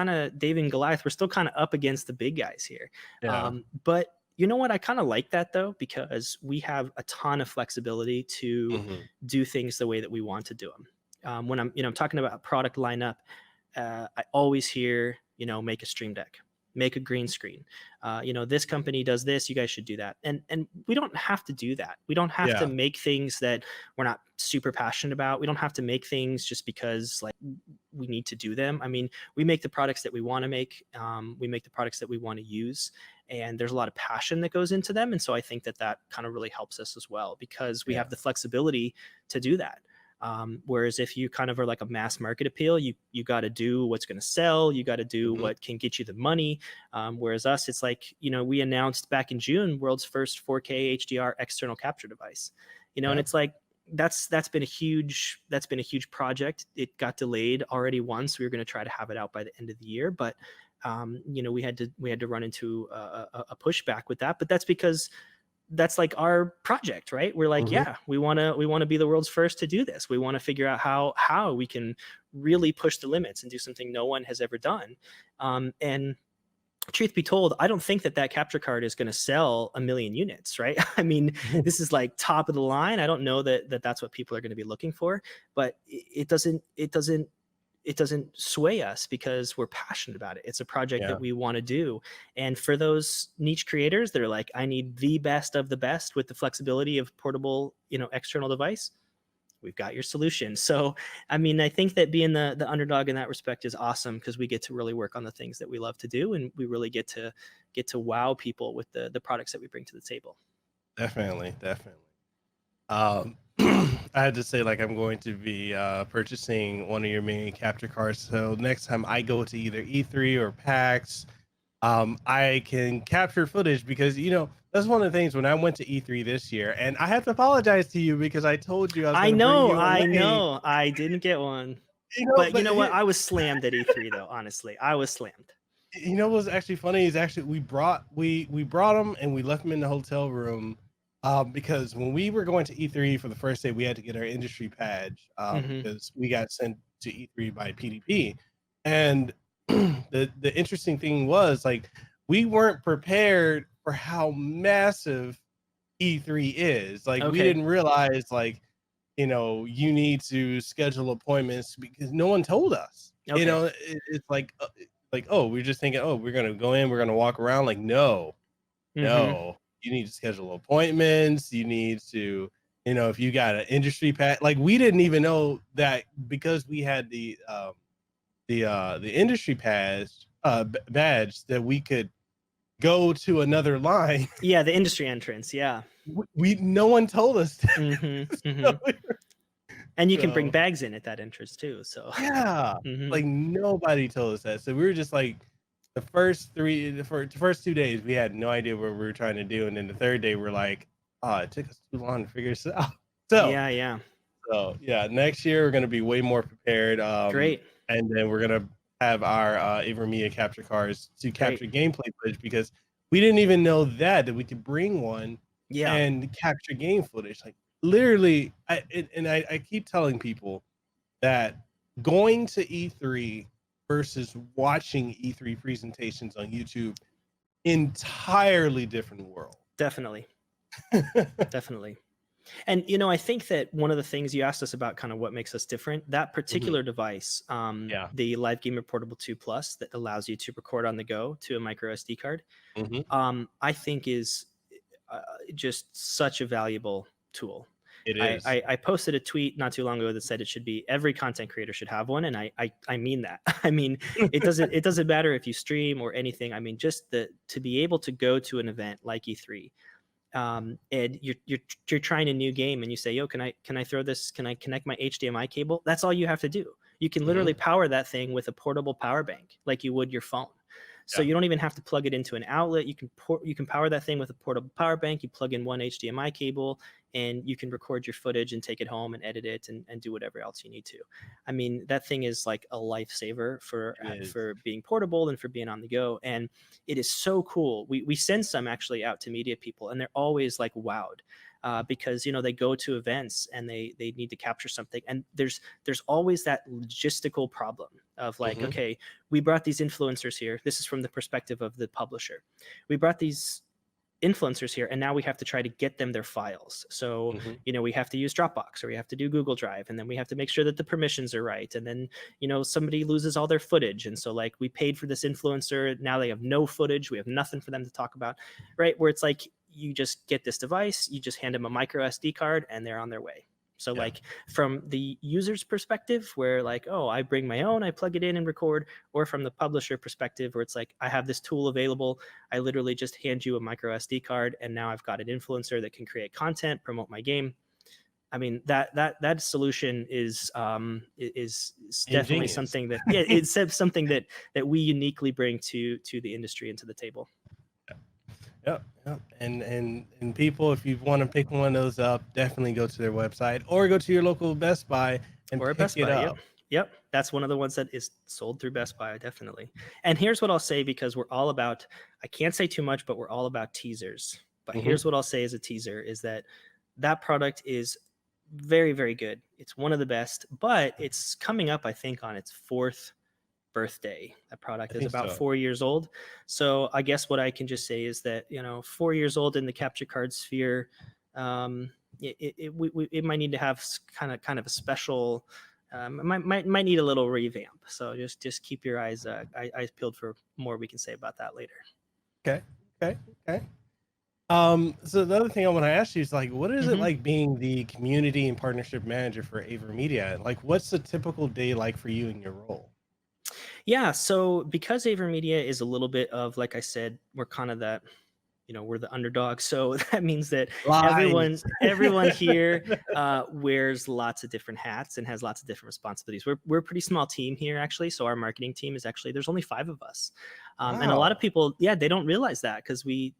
of David and Goliath. We're still kind of up against the big guys here. yeah, But you know what? I kind of like that though, because we have a ton of flexibility to hmm, do things the way that we want to do them. When I'm talking about product lineup, I always hear, make a stream deck, make a green screen. This company does this. You guys should do that. And we don't have to do that. We don't have to yeah, make things that we're not super passionate about. We don't have to make things just because like we need to do them. I mean, we make the products that we want to make. We make the products that we want to use, and there's a lot of passion that goes into them. And so I think that kind of really helps us as well, because we yeah, have the flexibility to do that. Whereas if you kind of are like a mass market appeal, you got to do what's going to sell, you got to do hmm, what can get you the money. Whereas us, it's like, we announced back in June world's first 4K HDR external capture device, and yeah, it's like that's been a huge project. It got delayed already once. We were going to try to have it out by the end of the year, but we had to run into a pushback with that. But that's because that's like our project, right? We're like, hmm, yeah, we want to be the world's first to do this. We want to figure out how we can really push the limits and do something no one has ever done. And truth be told, I don't think that capture card is going to sell 1 million units, right? I mean, this is like top of the line. I don't know that that's what people are going to be looking for, but it doesn't sway us because we're passionate about it. It's a project yeah, that we want to do. And for those niche creators that are like, I need the best of the best with the flexibility of portable, external device, we've got your solution. So, I mean, I think that being the underdog in that respect is awesome, because we get to really work on the things that we love to do, and we really get to wow people with the products that we bring to the table. definitely, definitely. Um, I had to say, like, I'm going to be purchasing one of your mini capture cards. So next time I go to either E3 or PAX, I can capture footage because that's one of the things when I went to E3 this year, and I have to apologize to you because I told you I was I going to bring know, you I away. know, I didn't get one. But you But know what? I was slammed at E3 though. Honestly, I was slammed. what's actually funny is actually we brought them and we left them in the hotel room, because when we were going to E3 for the first day, we had to get our industry badge, Hmm. because we got sent to E3 by PDP, and the interesting thing was like we weren't prepared for how massive E3 is. Like we Okay. didn't realize like you need to schedule appointments because no one told us. Okay. It's like, oh, we're just thinking, oh, we're gonna go in, we're gonna walk around. Like, no, Mm-hmm. no, you need to schedule appointments. You need to, if you got an industry pass, like we didn't even know that because we had the industry pass badge that we could go to another line. Yeah, the industry entrance. Yeah. No one told us that. Mm-hmm. Mm-hmm. So, And you can bring so, bags in at that entrance too. So. yeah, Mm-hmm. like nobody told us that. So we were just like the first 2 days we had no idea what we were trying to do, and then the third day we're like, oh, it took us too long to figure this out. So Yeah. Yeah. so yeah, next year we're gonna be way more prepared. Great. And then we're gonna have our AVerMedia capture cards to Great. capture gameplay footage because we didn't even know that we could bring one Yeah. and capture game footage. Like literally, I keep telling people that going to E3 versus watching E3 presentations on YouTube, entirely different world. Definitely. Definitely. And I think that one of the things you asked us about, kind of what makes us different, that particular device, Yeah. the Live Gamer Portable 2 Plus, that allows you to record on the go to a micro SD card, I think is just such a valuable tool. It is. I posted a tweet not too long ago that said it should be every content creator should have one, and I mean that. I mean, it doesn't matter if you stream or anything. I mean, just to be able to go to an event like E3, and you're trying a new game, and you say, yo, can I throw this? Can I connect my HDMI cable? That's all you have to do. You can literally power that thing with a portable power bank like you would your phone. So you don't even have to plug it into an outlet. You can power that thing with a portable power bank. You plug in one HDMI cable, and you can record your footage and take it home and edit it and do whatever else you need to. I mean, that thing is like a lifesaver for being portable and for being on the go. And it is so cool. We send some actually out to media people, and they're always like wowed. Because they go to events and they need to capture something, and there's always that logistical problem of like, okay, we brought these influencers here. This is from the perspective of the publisher. We brought these influencers here, and now we have to try to get them their files. So we have to use Dropbox, or we have to do Google Drive, and then we have to make sure that the permissions are right, and then somebody loses all their footage, and so like we paid for this influencer, now they have no footage, we have nothing for them to talk about, right? Where it's like, you just get this device, you just hand them a micro SD card, and they're on their way. So like from the user's perspective, where like, oh, I bring my own, I plug it in and record, or from the publisher perspective, where it's like, I have this tool available, I literally just hand you a micro SD card, and now I've got an influencer that can create content, promote my game. I mean, that solution is definitely Ingenious. Something that it's something that we uniquely bring to the industry and to the table. Yep. And people, if you want to pick one of those up, definitely go to their website or go to your local Best Buy and or a pick Best it Buy. up. Yep. That's one of the ones that is sold through Best Buy, definitely. And here's what I'll say, because we're all about, I can't say too much, but we're all about teasers. But here's what I'll say as a teaser is that product is very, very good. It's one of the best, but it's coming up, I think, on its 4th birthday. That product is about 4 years old. So I guess what I can just say is that 4 years old in the capture card sphere, it might need to have kind of a special, might need a little revamp. So just keep your eyes peeled for more we can say about that later. Okay. So the other thing I want to ask you is like, what is it like being the community and partnership manager for AVerMedia? Like, what's a typical day like for you in your role? Yeah, so because AVerMedia is a little bit of, like I said, we're kind of that, we're the underdog. So that means that everyone here wears lots of different hats and has lots of different responsibilities. We're a pretty small team here, actually. So our marketing team is actually, there's only 5 of us. And a lot of people, they don't realize that, because we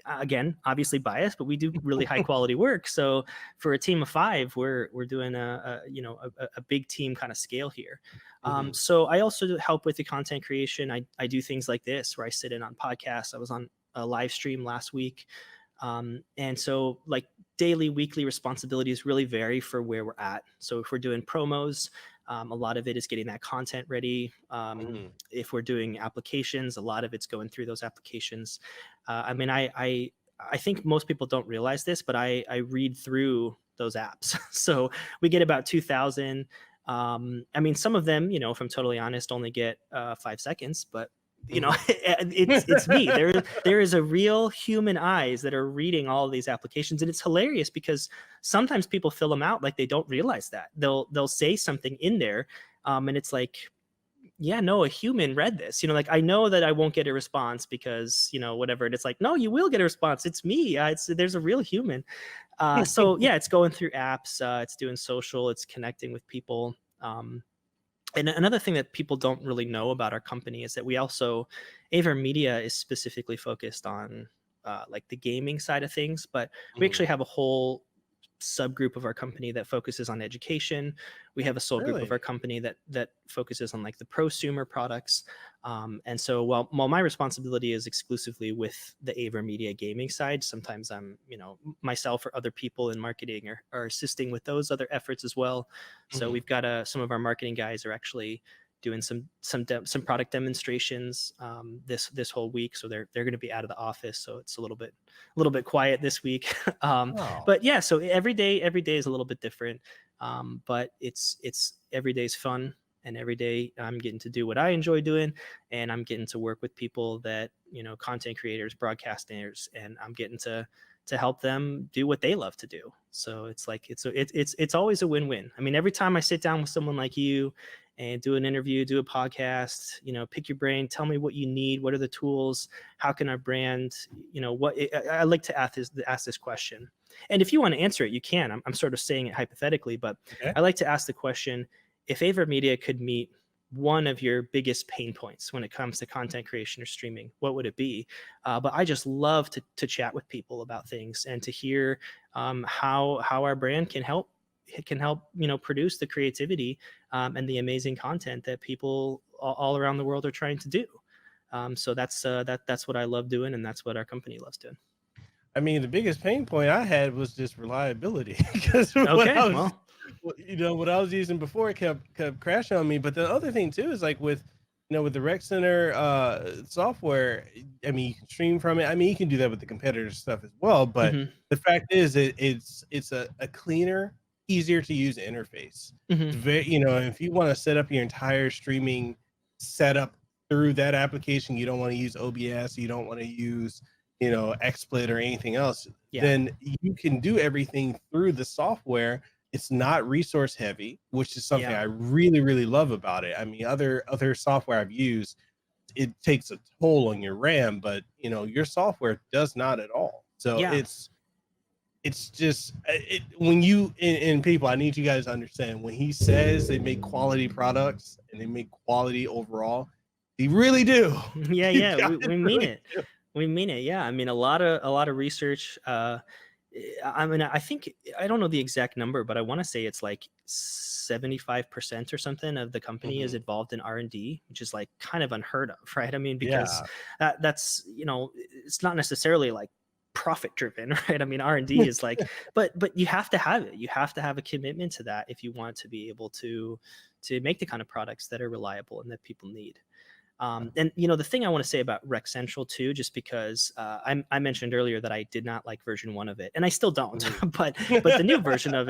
again, obviously biased, but we do really high quality work. So for a team of 5, we're doing a big team kind of scale here. So I also help with the content creation. I do things like this, where I sit in on podcasts. I was on a live stream last week. And so like daily, weekly responsibilities really vary for where we're at. So if we're doing promos, a lot of it is getting that content ready. If we're doing applications, a lot of it's going through those applications. I mean, I think most people don't realize this, but I read through those apps. So we get about 2,000. I mean, some of them, if I'm totally honest, only get 5 seconds, but it's me. There is a real human eyes that are reading all of these applications, and it's hilarious because sometimes people fill them out like they don't realize that they'll say something in there, and it's like, yeah, no, a human read this. Like, I know that I won't get a response because whatever. And it's like, no, you will get a response. It's me. There's a real human. So yeah, it's going through apps. It's doing social. It's connecting with people. And another thing that people don't really know about our company is that we also, AVerMedia is specifically focused on like the gaming side of things, but we actually have a whole subgroup of our company that focuses on education. We have a sole group of our company that focuses on like the prosumer products. And so while my responsibility is exclusively with the AVerMedia Gaming side, sometimes I'm, myself or other people in marketing are assisting with those other efforts as well. So we've got some of our marketing guys are actually doing some product demonstrations this whole week. So they're going to be out of the office. So it's a little bit quiet this week. But yeah, so every day is a little bit different. But it's every day's fun, and every day I'm getting to do what I enjoy doing, and I'm getting to work with people that, content creators, broadcasters, and I'm getting to help them do what they love to do. So it's like, it's always a win-win. I mean, every time I sit down with someone like you and do an interview, do a podcast, pick your brain, tell me what you need. What are the tools? How can our brand, I like to ask this question. And if you want to answer it, you can. I'm sort of saying it hypothetically, but Okay. I like to ask the question, if AVerMedia could meet one of your biggest pain points when it comes to content creation or streaming, what would it be? But I just love to chat with people about things and to hear how our brand can help produce the creativity and the amazing content that people all around the world are trying to do. So that's what I love doing, and that's what our company loves doing. I mean, the biggest pain point I had was just reliability because what I was using before kept crashing on me. But the other thing too is like with with the RecCentral software, I mean, you can stream from it. I mean, you can do that with the competitor stuff as well. But the fact is, it's a cleaner, easier to use interface. It's very, if you want to set up your entire streaming setup through that application, you don't want to use OBS, you don't want to use XSplit or anything else, then you can do everything through the software. It's not resource heavy, which is something I really, really love about it. I mean, other software I've used, it takes a toll on your RAM, but your software does not at all. So it's just when you and people, I need you guys to understand, when he says they make quality products and they make quality overall, they really do. We mean it. We mean it. Yeah. I mean, a lot of research. I mean, I think, I don't know the exact number, but I want to say it's like 75% or something of the company is involved in R&D, which is like kind of unheard of, right? I mean, because that's, it's not necessarily like profit driven, right? I mean, R&D is like, but you have to have it. You have to have a commitment to that if you want to be able to make the kind of products that are reliable and that people need. And the thing I want to say about RecCentral too, just because I mentioned earlier that I did not like version 1 of it, and I still don't, but the new version of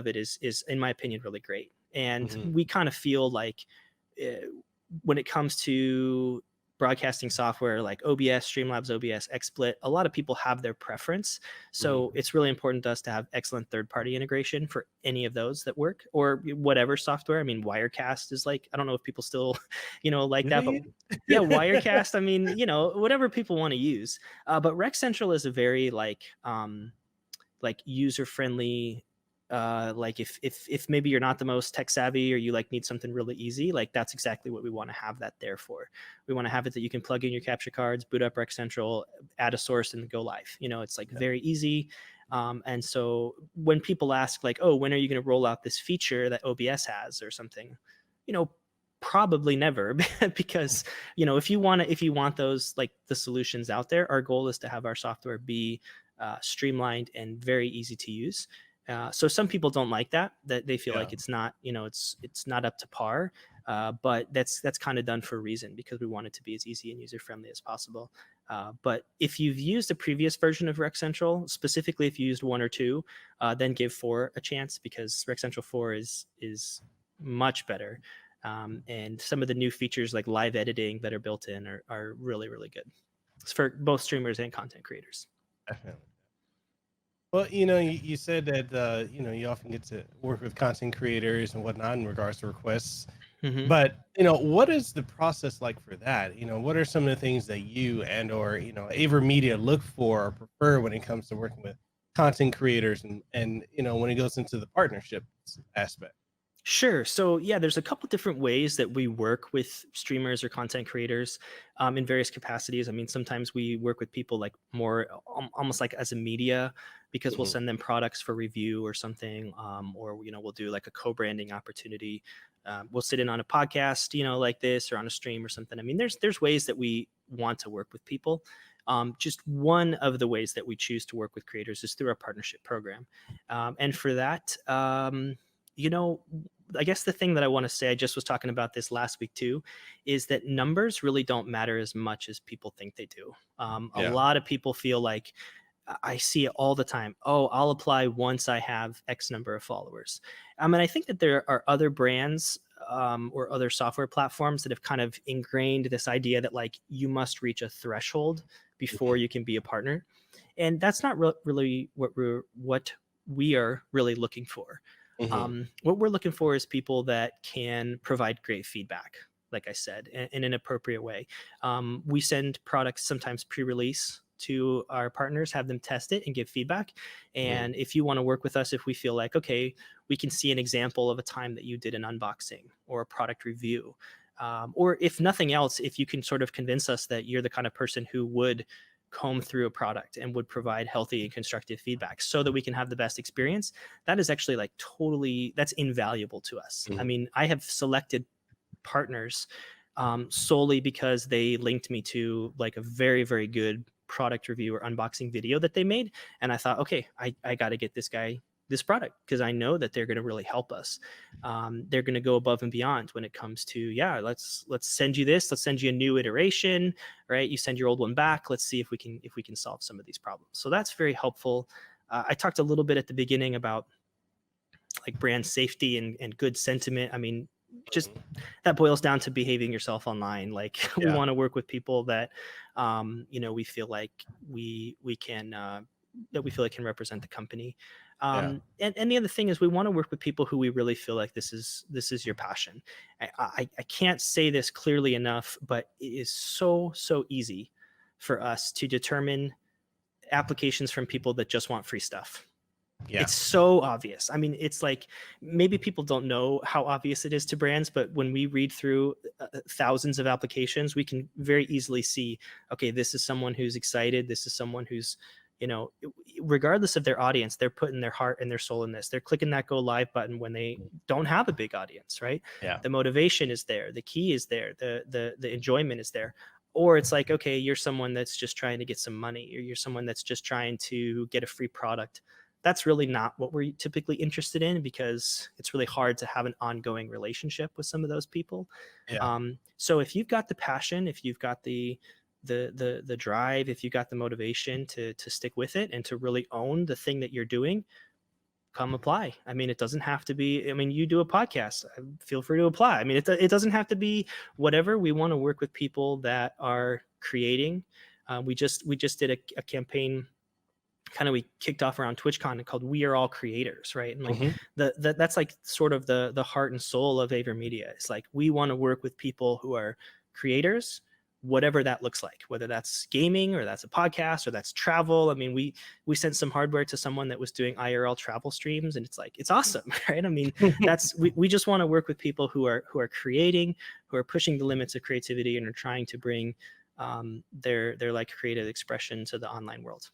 it, is in my opinion really great. And we kind of feel like when it comes to broadcasting software like OBS, Streamlabs, OBS, XSplit, a lot of people have their preference. So it's really important to us to have excellent third-party integration for any of those that work, or whatever software. I mean, Wirecast is like, I don't know if people still, like that, but yeah, Wirecast, I mean, whatever people want to use. But RecCentral is a very like user-friendly, like if maybe you're not the most tech savvy, or you like need something really easy, like that's exactly what we want to have that there for. We want to have it that you can plug in your capture cards, boot up RecCentral, add a source, and go live. It's like very easy. And so when people ask like, oh, when are you going to roll out this feature that OBS has or something, probably never, because if you want those, like the solutions out there, our goal is to have our software be streamlined and very easy to use. So some people don't like that they feel like it's not, it's not up to par. But that's kind of done for a reason, because we want it to be as easy and user friendly as possible. But if you've used a previous version of RecCentral, specifically if you used 1 or 2, then give 4 a chance, because RecCentral 4 is much better. And some of the new features like live editing that are built in are really, really good. It's for both streamers and content creators. Definitely. Well, you said that you often get to work with content creators and whatnot in regards to requests. Mhm. But what is the process like for that? What are some of the things that you or AVerMedia look for or prefer when it comes to working with content creators and when it goes into the partnerships aspect? Sure. So yeah, there's a couple different ways that we work with streamers or content creators in various capacities. I mean, sometimes we work with people like more almost like as a media, because we'll Hmm. send them products for review or something, or we'll do like a co-branding opportunity. We'll sit in on a podcast, like this, or on a stream or something. I mean, there's ways that we want to work with people. Just one of the ways that we choose to work with creators is through our partnership program, and for that. You know, I guess the thing that I want to say, I just was talking about this last week too, is that numbers really don't matter as much as people think they do. A Yeah. lot of people feel like, I see it all the time. Oh, I'll apply once I have X number of followers. And I think that there are other brands or other software platforms that have kind of ingrained this idea that like you must reach a threshold before Mhm. you can be a partner, and that's not really what we are really looking for. Mhm. What we're looking for is people that can provide great feedback, like I said, in an appropriate way. We send products sometimes pre-release to our partners, have them test it and give feedback. Mhm. And if you want to work with us, if we feel like, okay, we can see an example of a time that you did an unboxing or a product review, or if nothing else, if you can sort of convince us that you're the kind of person who would comb through a product and would provide healthy and constructive feedback so that we can have the best experience, that is actually like totally, that's invaluable to us. I Mhm. mean, I have selected partners solely because they linked me to like a very, very good product review or unboxing video that they made. And I thought, okay, I got to get this guy this product because I know that they're going to really help us. They're going to go above and beyond when it comes to, yeah, let's send you this, let's send you a new iteration, right? You send your old one back. Let's see if we can solve some of these problems. So that's very helpful. I talked a little bit at the beginning about like brand safety and good sentiment. I mean, just Mhm. that boils down to behaving yourself online. Like we Yeah. want to work with people that, we feel like we can, that we feel like can represent the company. Yeah. And the other thing is we want to work with people who we really feel like this is your passion. I can't say this clearly enough, but it is so easy for us to determine applications from people that just want free stuff. Yeah. It's so obvious. I mean, it's like maybe people don't know how obvious it is to brands, but when we read through thousands of applications, we can very easily see, okay, this is someone who's excited. This is someone who's, you know, regardless of their audience, they're putting their heart and their soul in this. They're clicking that go live button when they don't have a big audience, right? Yeah. The motivation is there, the key is there, the enjoyment is there. Or it's like, okay, you're someone that's just trying to get some money, or you're someone that's just trying to get a free product. That's really not what we're typically interested in, because it's really hard to have an ongoing relationship with some of those people. Yeah. So if you've got the passion, if you've got the drive, if you've got the motivation to stick with it and to really own the thing that you're doing, come apply. I mean, it doesn't have to be, I mean, you do a podcast, feel free to apply. I mean, it doesn't have to be whatever. We want to work with people that are creating. We just did a campaign, kind of, we kicked off around TwitchCon, called "We Are All Creators," right? And like Mhm. that's like sort of the heart and soul of AVerMedia. It's like we want to work with people who are creators, whatever that looks like, whether that's gaming or that's a podcast or that's travel. I mean, we sent some hardware to someone that was doing IRL travel streams, and it's like it's awesome, right? I mean, that's we just want to work with people who are creating, who are pushing the limits of creativity, and are trying to bring their like creative expression to the online world.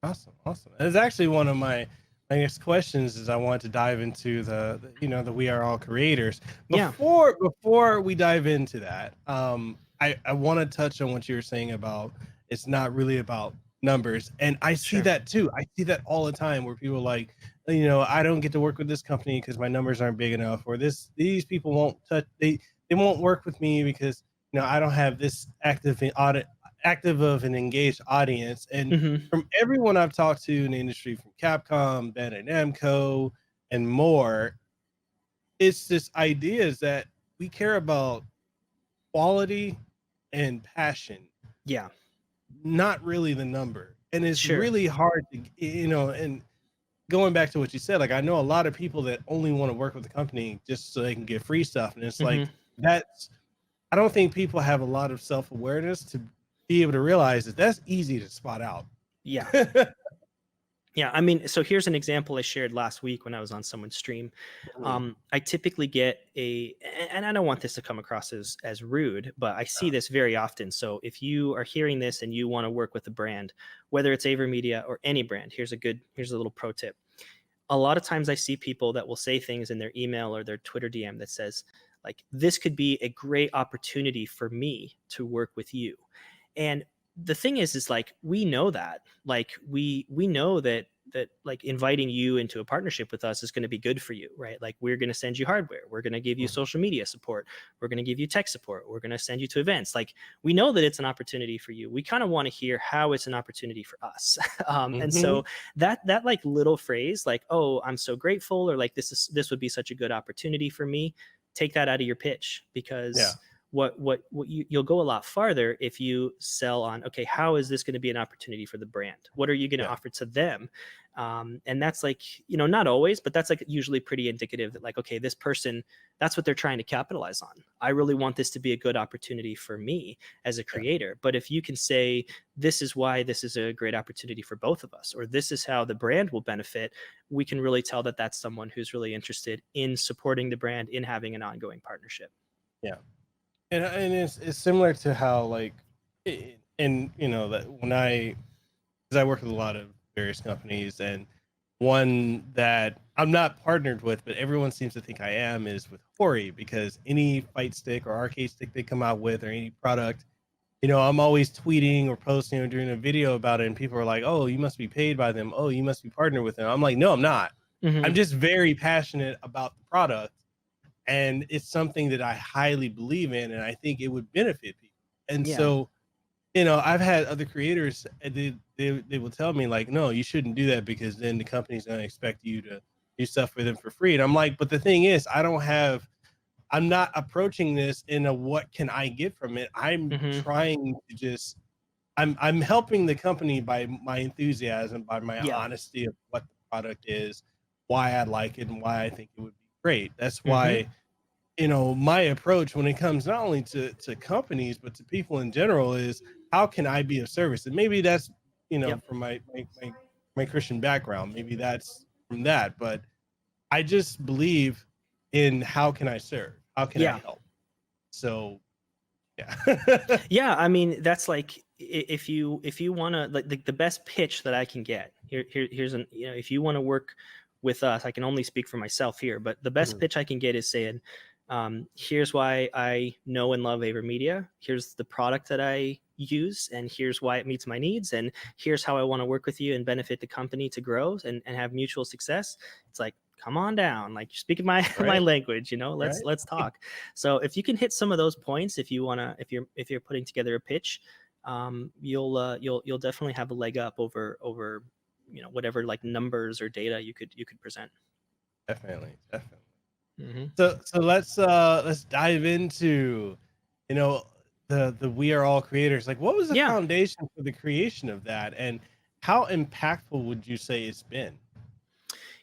Awesome, awesome. It's actually one of my next questions is I want to dive into the we are all creators. Yeah, Before we dive into that, I want to touch on what you were saying about it's not really about numbers, and I see sure. that too. I see that all the time where people are like, I don't get to work with this company because my numbers aren't big enough, or these people won't touch they won't work with me because I don't have this active audit active of an engaged audience. And Hmm. from everyone I've talked to in the industry, from Capcom, Bandai Namco, and more, it's this idea is that we care about quality and passion, Yeah, not really the number. And it's sure. really hard to, and going back to what you said, like I know a lot of people that only want to work with the company just so they can get free stuff. And it's like, Hmm. I don't think people have a lot of self-awareness to be able to realize that that's easy to spot out. Yeah. Yeah, I mean, so here's an example I shared last week when I was on someone's stream. I typically get and I don't want this to come across as rude, but I see this very often. So if you are hearing this and you want to work with a brand, whether it's AVerMedia or any brand, here's a little pro tip. A lot of times I see people that will say things in their email or their Twitter DM that says, like, this could be a great opportunity for me to work with you. And the thing is like, we know that, like, we know that like inviting you into a partnership with us is going to be good for you, right? Like, we're going to send you hardware, we're going to give you social media support, we're going to give you tech support, we're going to send you to events. Like, we know that it's an opportunity for you. We kind of want to hear how it's an opportunity for us. And so that like little phrase, like, oh, I'm so grateful, or like, this would be such a good opportunity for me, take that out of your pitch, Yeah. because you'll go a lot farther if you sell on, okay, how is this going to be an opportunity for the brand? What are you going to Yeah. offer to them? And that's like, not always, but that's like usually pretty indicative that, like, okay, this person, that's what they're trying to capitalize on. I really want this to be a good opportunity for me as a Yeah. creator. But if you can say, this is why this is a great opportunity for both of us, or this is how the brand will benefit, we can really tell that that's someone who's really interested in supporting the brand, in having an ongoing partnership. Yeah. And it's similar to how like, and that because I work with a lot of various companies, and one that I'm not partnered with, but everyone seems to think I am, is with Hori, because any fight stick or arcade stick they come out with, or any product, I'm always tweeting or posting or doing a video about it, and people are like, "Oh, you must be paid by them. Oh, you must be partnered with them." I'm like, "No, I'm not. I'm Hmm. just very passionate about the product, and it's something that I highly believe in, and I think it would benefit people." And Yeah. so, I've had other creators, they will tell me like, "No, you shouldn't do that, because then the company's going to expect you to do stuff for them for free." And I'm like, "But the thing is, I'm not approaching this in a what can I get from it. I'm Hmm. trying to just I'm helping the company by my enthusiasm, by my Yeah. honesty of what the product is, why I like it, and why I think it would be great." That's Hmm. why, my approach when it comes not only to companies but to people in general is, how can I be of service? And maybe that's, Yep. from my Christian background, maybe that's from that, but I just believe in, how can I serve? How can I Yeah. help? So, yeah. Yeah, I mean, that's like, if you want to, like, the best pitch that I can get here's an, if you want to work with us, I can only speak for myself here, but the best Mhm. pitch I can get is saying, here's why I know and love AVerMedia, here's the product that I use, and here's why it meets my needs, and here's how I want to work with you and benefit the company to grow and have mutual success. It's like, come on down, like, you're speaking my my Right, language, let's right. let's talk. So if you can hit some of those points, if you want to, if you're putting together a pitch, you'll definitely have a leg up over whatever, like, numbers or data you could present. Definitely, definitely. Hmm. So let's dive into, you know the We Are All Creators. Like, what was the Yeah. foundation for the creation of that, and how impactful would you say it's been?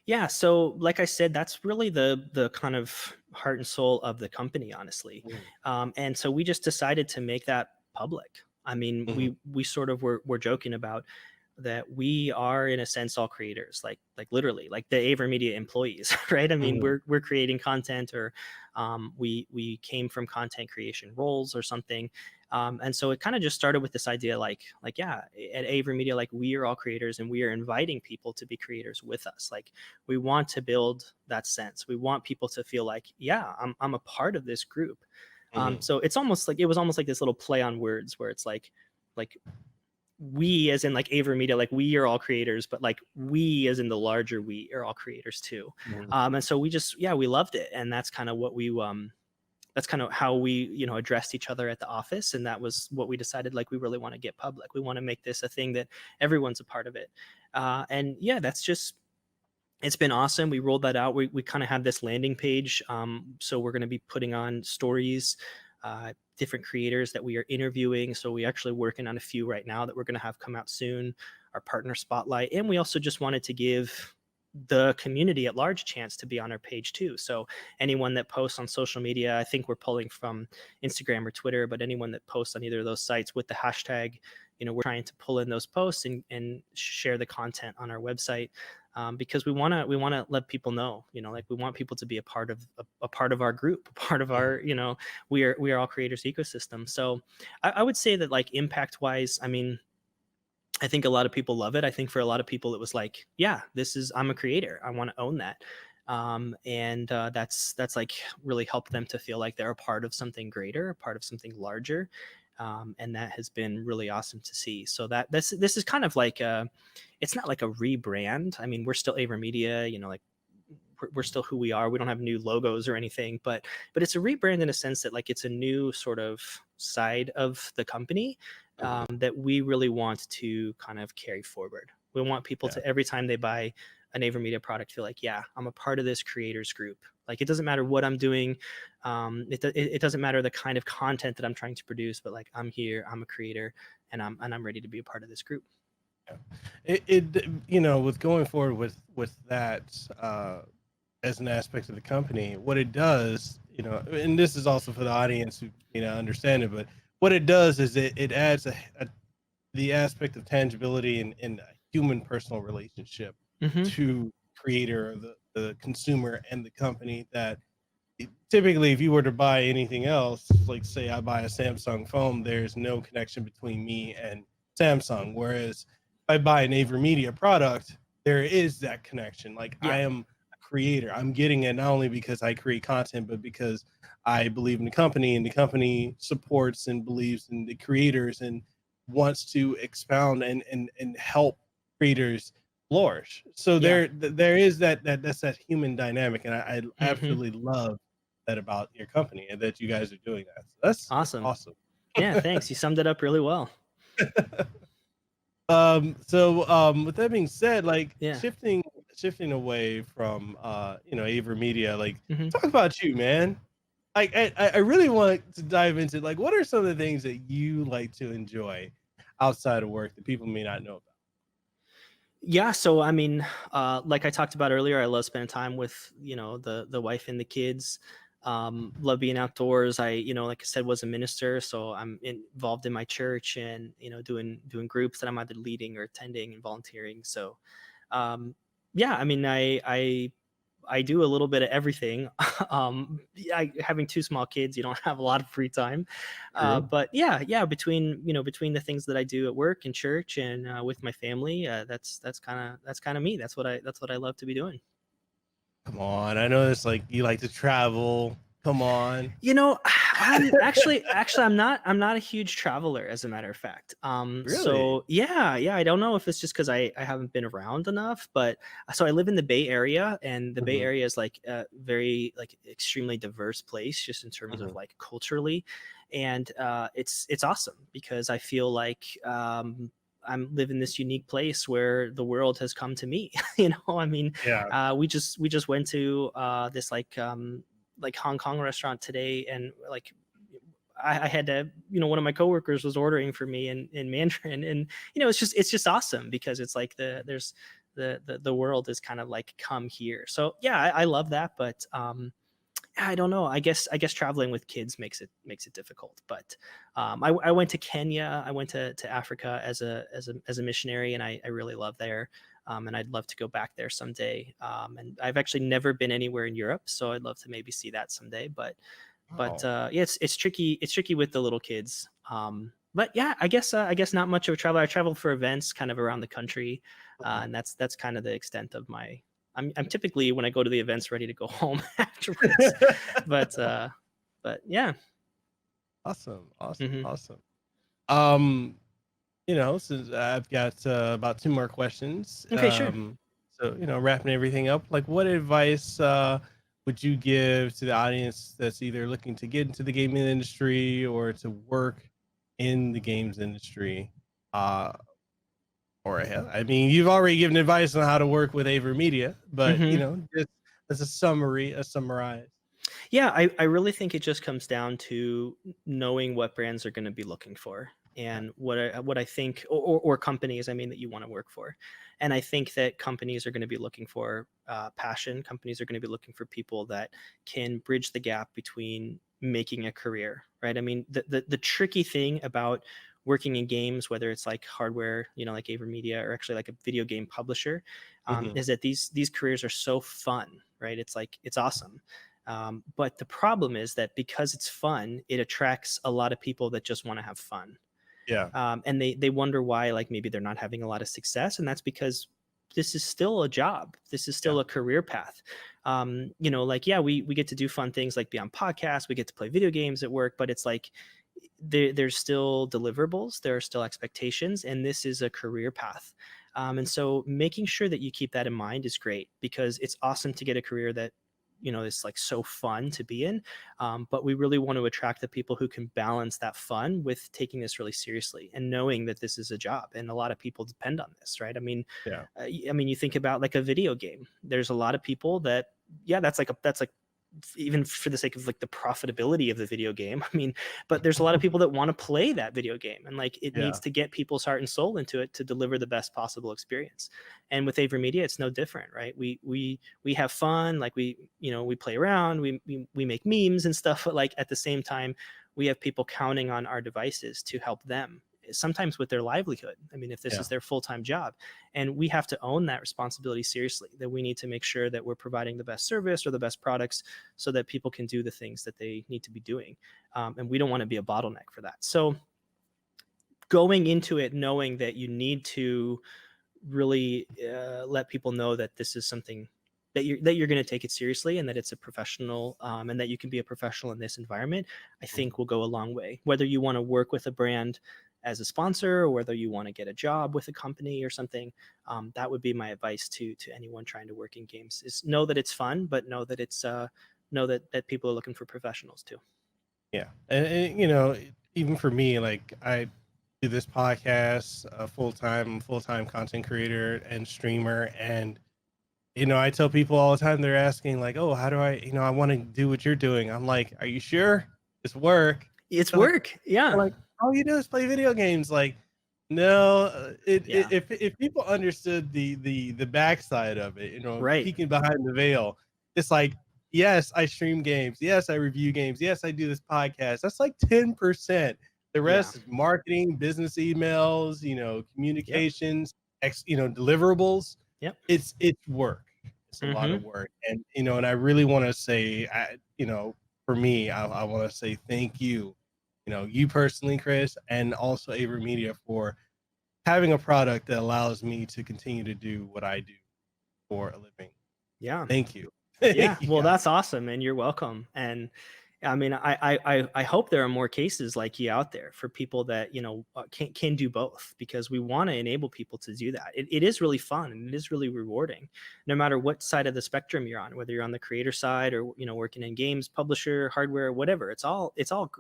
Yeah, so like I said, that's really the kind of heart and soul of the company, honestly. Mhm. And so we just decided to make that public. I mean, Mhm. we sort of were joking about that we are, in a sense, all creators, like literally, like the AVerMedia employees, right? I mean, Mhm. we're creating content, or we came from content creation roles or something. And so it kind of just started with this idea, like, yeah, at AVerMedia, like, we are all creators, and we are inviting people to be creators with us. Like, we want to build that sense. We want people to feel like, yeah, I'm a part of this group. Mhm. So it was almost like this little play on words, where it's like we, as in like AVerMedia, like, we are all creators, but like, we, as in the larger we, are all creators too. Mhm. And so we just, yeah, we loved it, and that's kind of what we kind of how we addressed each other at the office, and that was what we decided. Like, we really want to get public. We want to make this a thing that everyone's a part of it. And yeah, it's been awesome. We rolled that out. We kind of have this landing page. So we're going to be putting on stories, different creators that we are interviewing. So we actually working on a few right now that we're going to have come out soon, our partner spotlight. And we also just wanted to give the community at large a chance to be on our page too. So anyone that posts on social media, I think we're pulling from Instagram or Twitter, but anyone that posts on either of those sites with the hashtag, we're trying to pull in those posts and share the content on our website. Because we want to let people know, like, we want people to be a part of our group, a part of our, we are all creators ecosystem. So I would say that, like, impact wise, I mean, I think a lot of people love it. I think for a lot of people it was like, yeah, I'm a creator, I want to own that. And that's like really helped them to feel like they're a part of something greater, a part of something larger. And that has been really awesome to see. So this is kind of like it's not like a rebrand. I mean, we're still AVerMedia, like, we're still who we are. We don't have new logos or anything, but it's a rebrand in a sense that, like, it's a new sort of side of the company that we really want to kind of carry forward. We want people to, every time they buy an AVerMedia product, feel like, yeah, I'm a part of this creators group. Like, it doesn't matter what I'm doing. It doesn't matter the kind of content that I'm trying to produce, but, like, I'm here, I'm a creator, and I'm ready to be a part of this group. With going forward with that as an aspect of the company, what it does, and this is also for the audience who understand it, but what it does is it adds the aspect of tangibility in a human personal relationship to creator, the consumer, and the company. That typically, if you were to buy anything else, like say I buy a Samsung phone, there's no connection between me and Samsung. Whereas if I buy an AVerMedia product, there is that connection. Like, I am a creator. I'm getting it not only because I create content, but because I believe in the company, and the company supports and believes in the creators and wants to expound and help creators flourish. So there is that's that human dynamic, and I absolutely love that about your company, and that you guys are doing that. So that's awesome. Yeah, thanks. You summed it up really well. With that being said, like, shifting away from AVerMedia, like, talk about you, man. Like, I really want to dive into, like, what are some of the things that you like to enjoy outside of work that people may not know about? Yeah, so I mean, like I talked about earlier, I love spending time with the wife and the kids. Love being outdoors. I like I said, was a minister, so I'm involved in my church, and doing groups that I'm either leading or attending and volunteering. So yeah, I mean, I do a little bit of everything. Having two small kids, you don't have a lot of free time. But yeah, between the things that I do at work and church and with my family, that's kind of me. That's what I love to be doing. Come on, I know it's like you like to travel. Come on. I'm actually I'm not a huge traveler, as a matter of fact. Really? So yeah, I don't know if it's just because I haven't been around enough, but so I live in the Bay Area, and the Bay Area is like a very, like, extremely diverse place, just in terms of, like, culturally, and it's awesome because I feel like I'm living this unique place where the world has come to me. I mean, we just went to this like Hong Kong restaurant today, and like I had to, one of my coworkers was ordering for me in Mandarin, and it's just awesome because it's like there's the world is kind of like come here. So yeah, I love that, but I don't know. I guess traveling with kids makes it difficult. But I went to Kenya. I went to Africa as a missionary, and I really love there. And I'd love to go back there someday. And I've actually never been anywhere in Europe, so I'd love to maybe see that someday. But yeah, it's tricky. It's tricky with the little kids. But yeah, I guess not much of a traveler. I travel for events kind of around the country, and that's kind of the extent of my. I'm typically, when I go to the events, ready to go home afterwards. but yeah. Awesome. Since I've got about 2 more questions. Okay, sure. So, wrapping everything up, like, what advice would you give to the audience that's either looking to get into the gaming industry or to work in the games industry? Or hell, I mean, you've already given advice on how to work with AVerMedia, but Mhm. just as a summarize. Yeah, I really think it just comes down to knowing what brands are going to be looking for Yeah. and what I think or companies I mean that you want to work for. And I think that companies are going to be looking for passion. Companies are going to be looking for people that can bridge the gap between making a career, right? I mean, the tricky thing about working in games, whether it's like hardware, like AVerMedia or actually like a video game publisher, Mhm. is that these careers are so fun, right? It's like it's awesome. But the problem is that because it's fun, it attracts a lot of people that just want to have fun. Yeah. And they wonder why, like maybe they're not having a lot of success, and that's because this is still a job. This is Yeah. still a career path. Like yeah, we get to do fun things like be on podcasts, we get to play video games at work, but it's like there's still deliverables, there are still expectations, and this is a career path. And so making sure that you keep that in mind is great because it's awesome to get a career that is like so fun to be in, but we really want to attract the people who can balance that fun with taking this really seriously and knowing that this is a job and a lot of people depend on this, right? I mean, Yeah. you think about like a video game, there's a lot of people that, yeah, that's like even for the sake of like the profitability of the video game, I mean, but there's a lot of people that want to play that video game, and like it Yeah. needs to get people's heart and soul into it to deliver the best possible experience. And with AVerMedia it's no different, right? We have fun, like we play around, we make memes and stuff, but like at the same time we have people counting on our devices to help them sometimes with their livelihood. I mean, if this Yeah. is their full-time job, and we have to own that responsibility seriously, that we need to make sure that we're providing the best service or the best products so that people can do the things that they need to be doing. And we don't want to be a bottleneck for that. So going into it knowing that you need to really let people know that this is something that you're going to take it seriously and that it's a professional, and that you can be a professional in this environment, I Mhm. think will go a long way. Whether you want to work with a brand as a sponsor or whether you want to get a job with a company or something, that would be my advice to anyone trying to work in games: is know that it's fun, but know that it's know that people are looking for professionals too. Yeah. And even for me, like I do this podcast, full time content creator and streamer, and I tell people all the time, they're asking like, "Oh, how do I want to do what you're doing?" I'm like, "Are you sure? It's work." It's They're like, work, yeah. they're like, "All you do is play video games." Like, no, Yeah, if people understood the backside of it, right. peeking behind the veil, it's like, yes, I stream games, yes, I review games, yes, I do this podcast. That's like 10%. The Yeah. rest is marketing, business emails, Yep. communications, deliverables. Yep. It's work. It's a lot Mm-hmm. of work, and I really want to say, for me, I want to say thank you, you personally, Chris, and also AVerMedia for having a product that allows me to continue to do what I do for a living. Yeah. Thank you. Yeah, Thank you well, guys. that's awesome, and you're welcome. And I mean, I hope there are more cases like you out there for people that can do both, because we want to enable people to do that. It is really fun and it is really rewarding, no matter what side of the spectrum you're on, whether you're on the creator side or working in games, publisher, hardware, whatever. It's all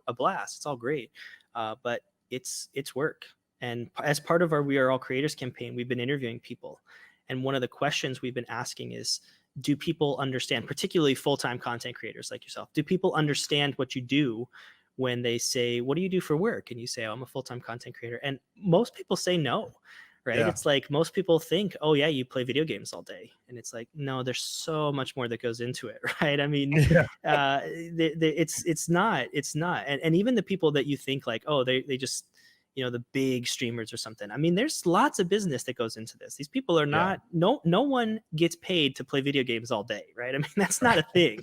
a blast. It's all great, but it's work. And as part of our We Are All Creators campaign, we've been interviewing people, and one of the questions we've been asking is, do people understand, particularly full-time content creators like yourself, do people understand what you do when they say, what do you do for work? And you say, oh, I'm a full-time content creator. And most people say no, right? Yeah. It's like most people think, oh yeah, you play video games all day. And it's like, no, there's so much more that goes into it, right? I mean, Yeah. it's not. And even the people that you think like, oh, they just, the big streamers or something. I mean, there's lots of business that goes into this. These people are Yeah. not, no one gets paid to play video games all day, right? I mean, that's not a thing.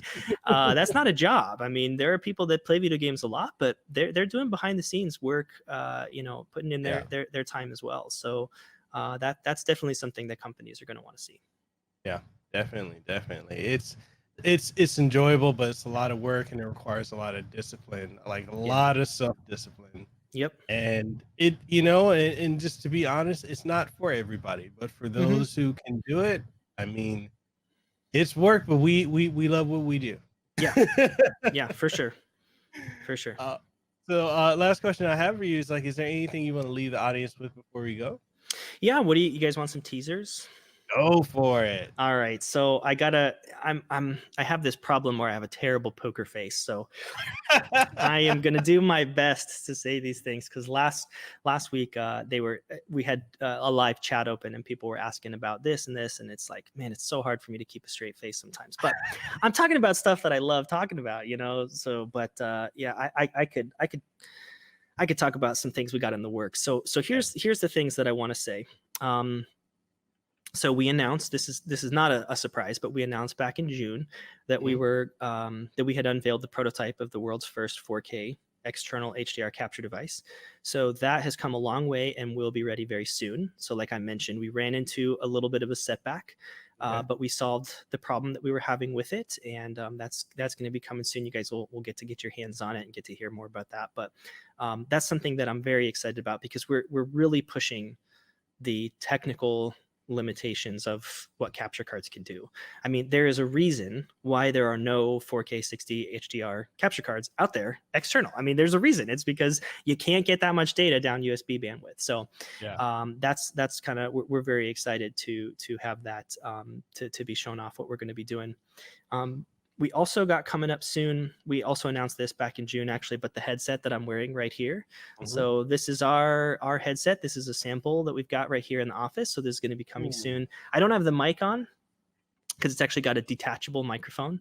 That's not a job. I mean, there are people that play video games a lot, but they're doing behind the scenes work, putting in Yeah. their time as well. So that's definitely something that companies are going to want to see. Yeah. Definitely. It's enjoyable, but it's a lot of work and it requires a lot of discipline, like a Yeah. lot of self-discipline. Yep. And and just to be honest, it's not for everybody, but for Hmm. those who can do it, I mean, It's work, but we love what we do. Yeah. Yeah, for sure. For sure. So last question I have for you is like, is there anything you want to leave the audience with before we go? Yeah, what do you guys want some teasers? Go for it. All right. So I have this problem where I have a terrible poker face. So I am going to do my best to say these things because last week we had a live chat open and people were asking about this and this, and it's like, man, it's so hard for me to keep a straight face sometimes. But I'm talking about stuff that I love talking about, you know. So, but yeah, I could talk about some things we got in the works. So here's the things that I want to say. So we announced, this is not a surprise, but we announced back in June that we were that we had unveiled the prototype of the world's first 4K external HDR capture device. So that has come a long way and will be ready very soon. So like I mentioned, we ran into a little bit of a setback, but we solved the problem that we were having with it, and that's going to be coming soon. You guys will get your hands on it and get to hear more about that. But that's something that I'm very excited about because we're really pushing the technical limitations of what capture cards can do. I mean, there is a reason why there are no 4K 60 HDR capture cards out there external. I mean, there's a reason. It's because you can't get that much data down USB bandwidth. So that's kind of, we're very excited to have that to be shown off what we're going to be doing. We also got coming up soon. We also announced this back in June, actually, but the headset that I'm wearing right here. So this is our headset. This is a sample that we've got right here in the office. So this is going to be coming soon. I don't have the mic on because it's actually got a detachable microphone.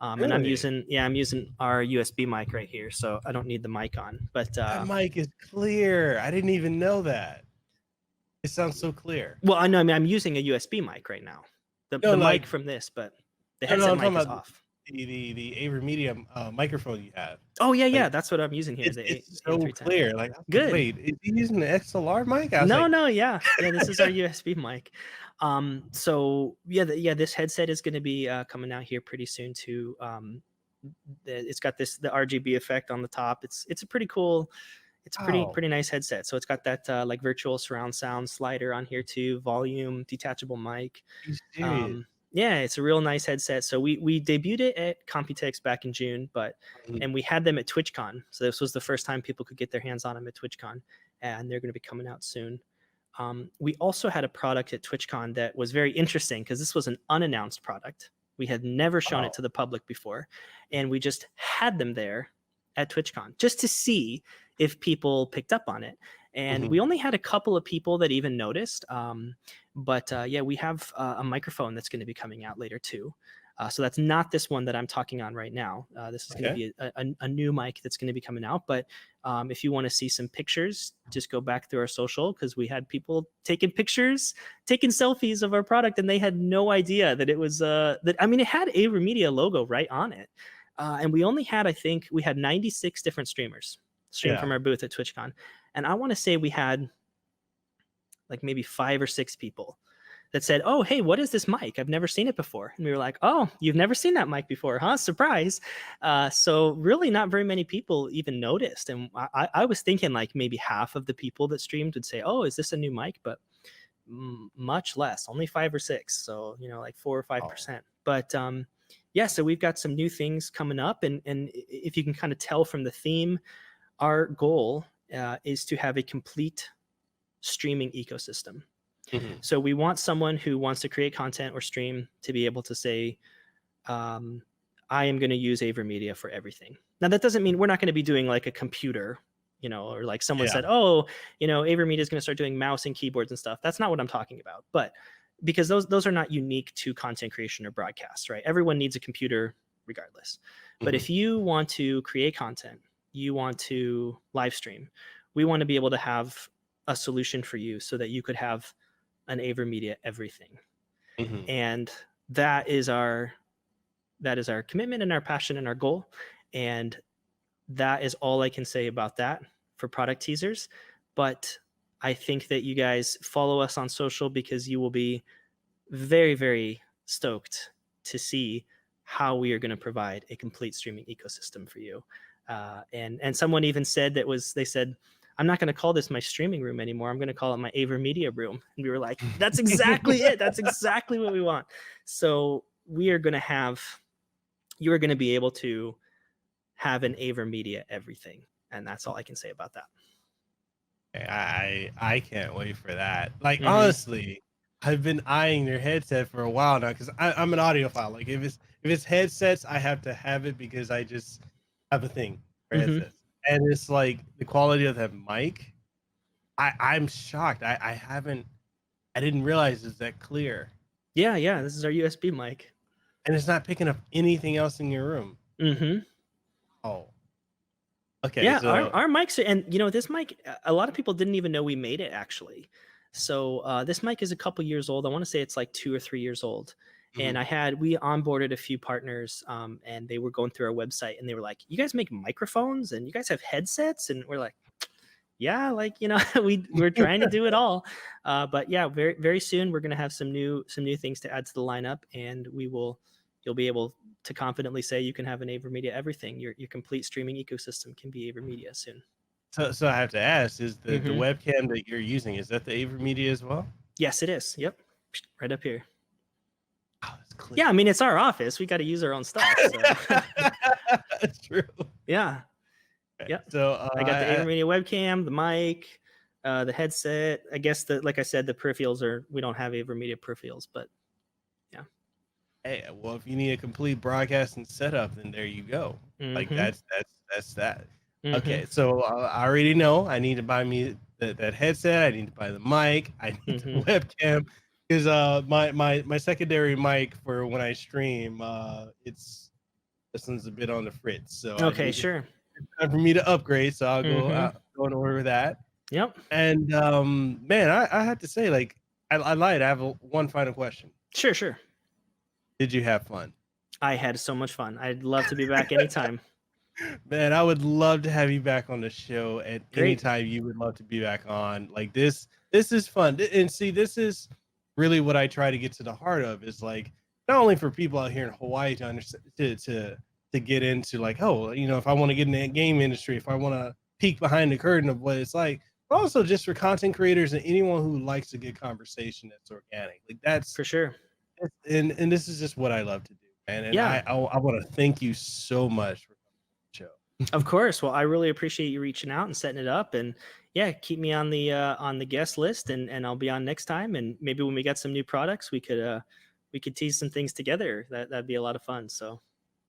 And I'm using our USB mic right here. So I don't need the mic on. But that mic is clear. I didn't even know that. It sounds so clear. Well, I know. I mean, I'm using a USB mic right now. The mic from this, but the headset mic is off. The AVerMedia microphone you have. Oh yeah, that's what I'm using here. It's so clear. Like, good. Wait, is he using the XLR mic? No, yeah. This is our USB mic. So yeah, this headset is going to be coming out here pretty soon too. It's got the RGB effect on the top. It's a pretty cool. It's pretty nice headset. So it's got that like virtual surround sound slider on here too, volume, detachable mic. Yeah, it's a real nice headset. So we debuted it at Computex back in June, and we had them at TwitchCon. So this was the first time people could get their hands on them at TwitchCon, and they're going to be coming out soon. We also had a product at TwitchCon that was very interesting because this was an unannounced product. We had never shown it to the public before, and we just had them there at TwitchCon just to see if people picked up on it. And we only had a couple of people that even noticed. But yeah, we have a microphone that's going to be coming out later too. So that's not this one that I'm talking on right now. This is going to be a new mic that's going to be coming out. But if you want to see some pictures, just go back through our social because we had people taking pictures, taking selfies of our product, and they had no idea that it was it had AVerMedia logo right on it. And we only had, I think we had 96 different streamers stream from our booth at TwitchCon. And I want to say we had like maybe 5 or 6 people that said, oh, hey, what is this mic? I've never seen it before. And we were like, oh, you've never seen that mic before, huh? Surprise. So really not very many people even noticed. And I was thinking like maybe half of the people that streamed would say, oh, is this a new mic? But much less, only 5 or 6. So, like 4 or 5%. But yeah, so we've got some new things coming up. And if you can kind of tell from the theme, our goal is to have a complete streaming ecosystem. So we want someone who wants to create content or stream to be able to say, I am going to use AVerMedia for everything. Now, that doesn't mean we're not going to be doing like a computer, or like someone said, oh, AVerMedia is going to start doing mouse and keyboards and stuff. That's not what I'm talking about. But because those are not unique to content creation or broadcast, right? Everyone needs a computer regardless. But if you want to create content, you want to live stream, we want to be able to have a solution for you so that you could have an AVerMedia everything. And that is our commitment and our passion and our goal. And that is all I can say about that for product teasers. But I think that you guys follow us on social because you will be very, very stoked to see how we are going to provide a complete streaming ecosystem for you. And someone even said they said, I'm not going to call this my streaming room anymore. I'm going to call it my AVerMedia room. And we were like, that's exactly it. That's exactly what we want. So we are going to have, you are going to be able to have an AVerMedia everything. And that's all I can say about that. I can't wait for that. Like, Mhm. honestly, I've been eyeing their headset for a while now because I'm an audiophile. Like, if it's headsets, I have to have it because I just have a thing for Mhm. headsets. And it's like the quality of that mic. I'm shocked. I didn't realize it's that clear. Yeah. This is our USB mic. And it's not picking up anything else in your room. Mm-hmm. Oh. Okay, Yeah, so our mics are, and this mic, a lot of people didn't even know we made it actually. So this mic is a couple years old. I want to say it's like 2 or 3 years old. And we onboarded a few partners, and they were going through our website, and they were like, "You guys make microphones, and you guys have headsets," and we're like, "Yeah, like we're trying to do it all." But yeah, very very soon we're gonna have some new things to add to the lineup, and you'll be able to confidently say you can have an AVerMedia everything. Your complete streaming ecosystem can be AVerMedia soon. so I have to ask, is the Mhm. webcam that you're using, is that the AVerMedia as well? Yes, it is. Yep, right up here. Oh, that's clear. Yeah, I mean it's our office. We got to use our own stuff. So. That's true. Yeah. Okay, Yep. so I got the AVerMedia webcam, the mic, the headset. I guess like I said, the peripherals we don't have AVerMedia peripherals, but yeah. hey, well, if you need a complete broadcasting setup, then there you go. Like Mm-hmm. that's that. Mm-hmm. Okay, so I already know I need to buy me that headset. I need to buy the mic. I need the webcam because my secondary mic for when I stream, this one's a bit on the fritz. So Okay, sure. it's time for me to upgrade. So I'll go and order that. Yep. And man, I have to say, like, I lied. I have one final question. Sure. Did you have fun? I had so much fun. I'd love to be back anytime. Man, I would love to have you back on the show at any Great. time you would love to be back on. Like this is fun. And see, this is really what I try to get to the heart of, is like, not only for people out here in Hawaii to understand, to get into, like, oh, if I want to get in the game industry, if I want to peek behind the curtain of what it's like, but also just for content creators and anyone who likes a good conversation that's organic. Like, that's For sure. and this is just what I love to do, man. And Yeah. I want to thank you so much for coming on the show. Of course. Well, I really appreciate you reaching out and setting it up, and yeah, keep me on the guest list, and I'll be on next time. And maybe when we get some new products, we could tease some things together. That'd be a lot of fun. So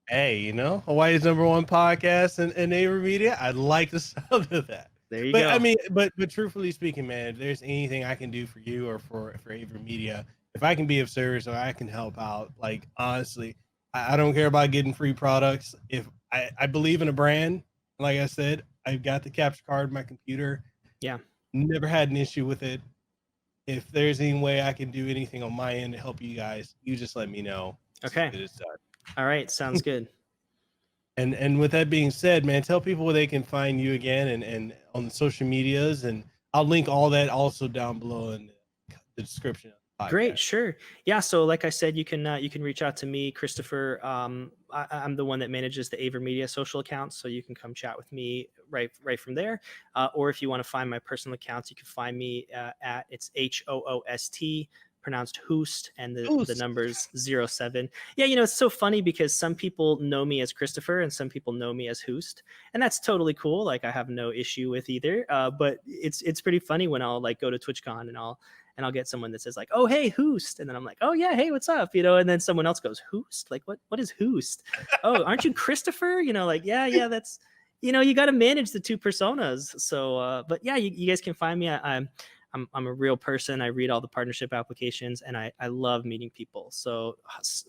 Hey, Hawaii's #1 podcast and AVerMedia. I'd like the sound of that. there you But go. I mean, but truthfully speaking, man, if there's anything I can do for you or for AVerMedia, if I can be of service or I can help out, like, honestly, I don't care about getting free products. If I believe in a brand, like I said, I've got the capture card in my computer. Yeah. Never had an issue with it. If there's any way I can do anything on my end to help you guys, you just let me know. Okay. It is done. All right. Sounds good. And with that being said, man, tell people where they can find you again and on the social medias, and I'll link all that also down below in the description of the podcast. Great, sure. Yeah, so like I said, you can reach out to me, Christopher. I'm the one that manages the AVerMedia social accounts, so you can come chat with me right from there. Or if you want to find my personal accounts, you can find me at it's HOOST, pronounced Hoost, and the numbers 07. Yeah, it's so funny because some people know me as Christopher and some people know me as Hoost, and that's totally cool. Like, I have no issue with either. But it's pretty funny when I'll like go to TwitchCon and I'll get someone that says like, "Oh, hey, Hoost," and then I'm like, "Oh yeah, hey, what's up?" And then someone else goes, "Hoost? Like what is Hoost? Oh, aren't you Christopher?" Like, yeah, that's you got to manage the two personas. So, but yeah, you guys can find me. I'm a real person. I read all the partnership applications, and I love meeting people. So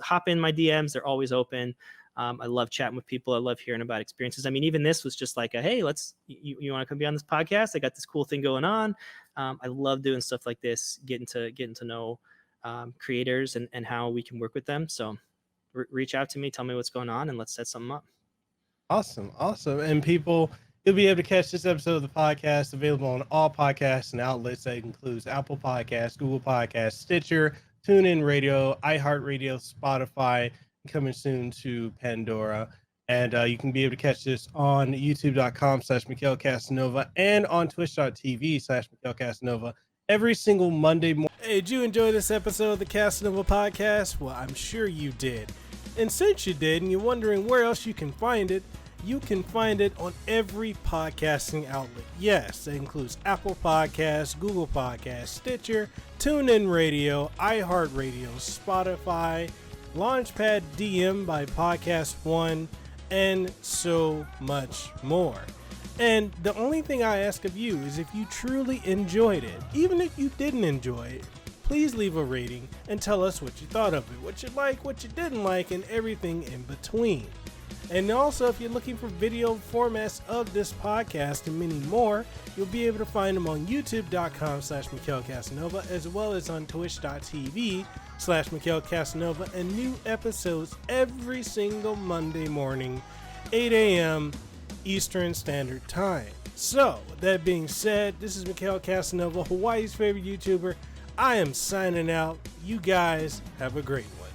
hop in my DMs; they're always open. I love chatting with people. I love hearing about experiences. I mean, even this was just like, hey, you want to come be on this podcast? I got this cool thing going on. I love doing stuff like this, getting to know creators and how we can work with them. So reach out to me, tell me what's going on, and let's set something up. Awesome. And people, you'll be able to catch this episode of the podcast available on all podcasts and outlets. That includes Apple Podcasts, Google Podcasts, Stitcher, TuneIn Radio, iHeartRadio, Spotify, coming soon to Pandora. And you can be able to catch this on youtube.com/Mekel Kasanova and on twitch.tv/Mekel Kasanova every single Monday morning. Hey, did you enjoy this episode of the Kasanova podcast? Well, I'm sure you did. And since you did, and you're wondering where else you can find it on every podcasting outlet. Yes, that includes Apple Podcasts, Google Podcasts, Stitcher, TuneIn Radio, iHeartRadio, Spotify, Launchpad DM by Podcast One, and so much more. And the only thing I ask of you is if you truly enjoyed it, even if you didn't enjoy it, please leave a rating and tell us what you thought of it, what you like, what you didn't like, and everything in between. And also, if you're looking for video formats of this podcast and many more, you'll be able to find them on youtube.com/Mekel Kasanova, as well as on twitch.tv/Mekel Kasanova, and new episodes every single Monday morning, 8 a.m. Eastern Standard Time. So, with that being said, this is Mekel Kasanova, Hawaii's favorite YouTuber. I am signing out. You guys have a great one.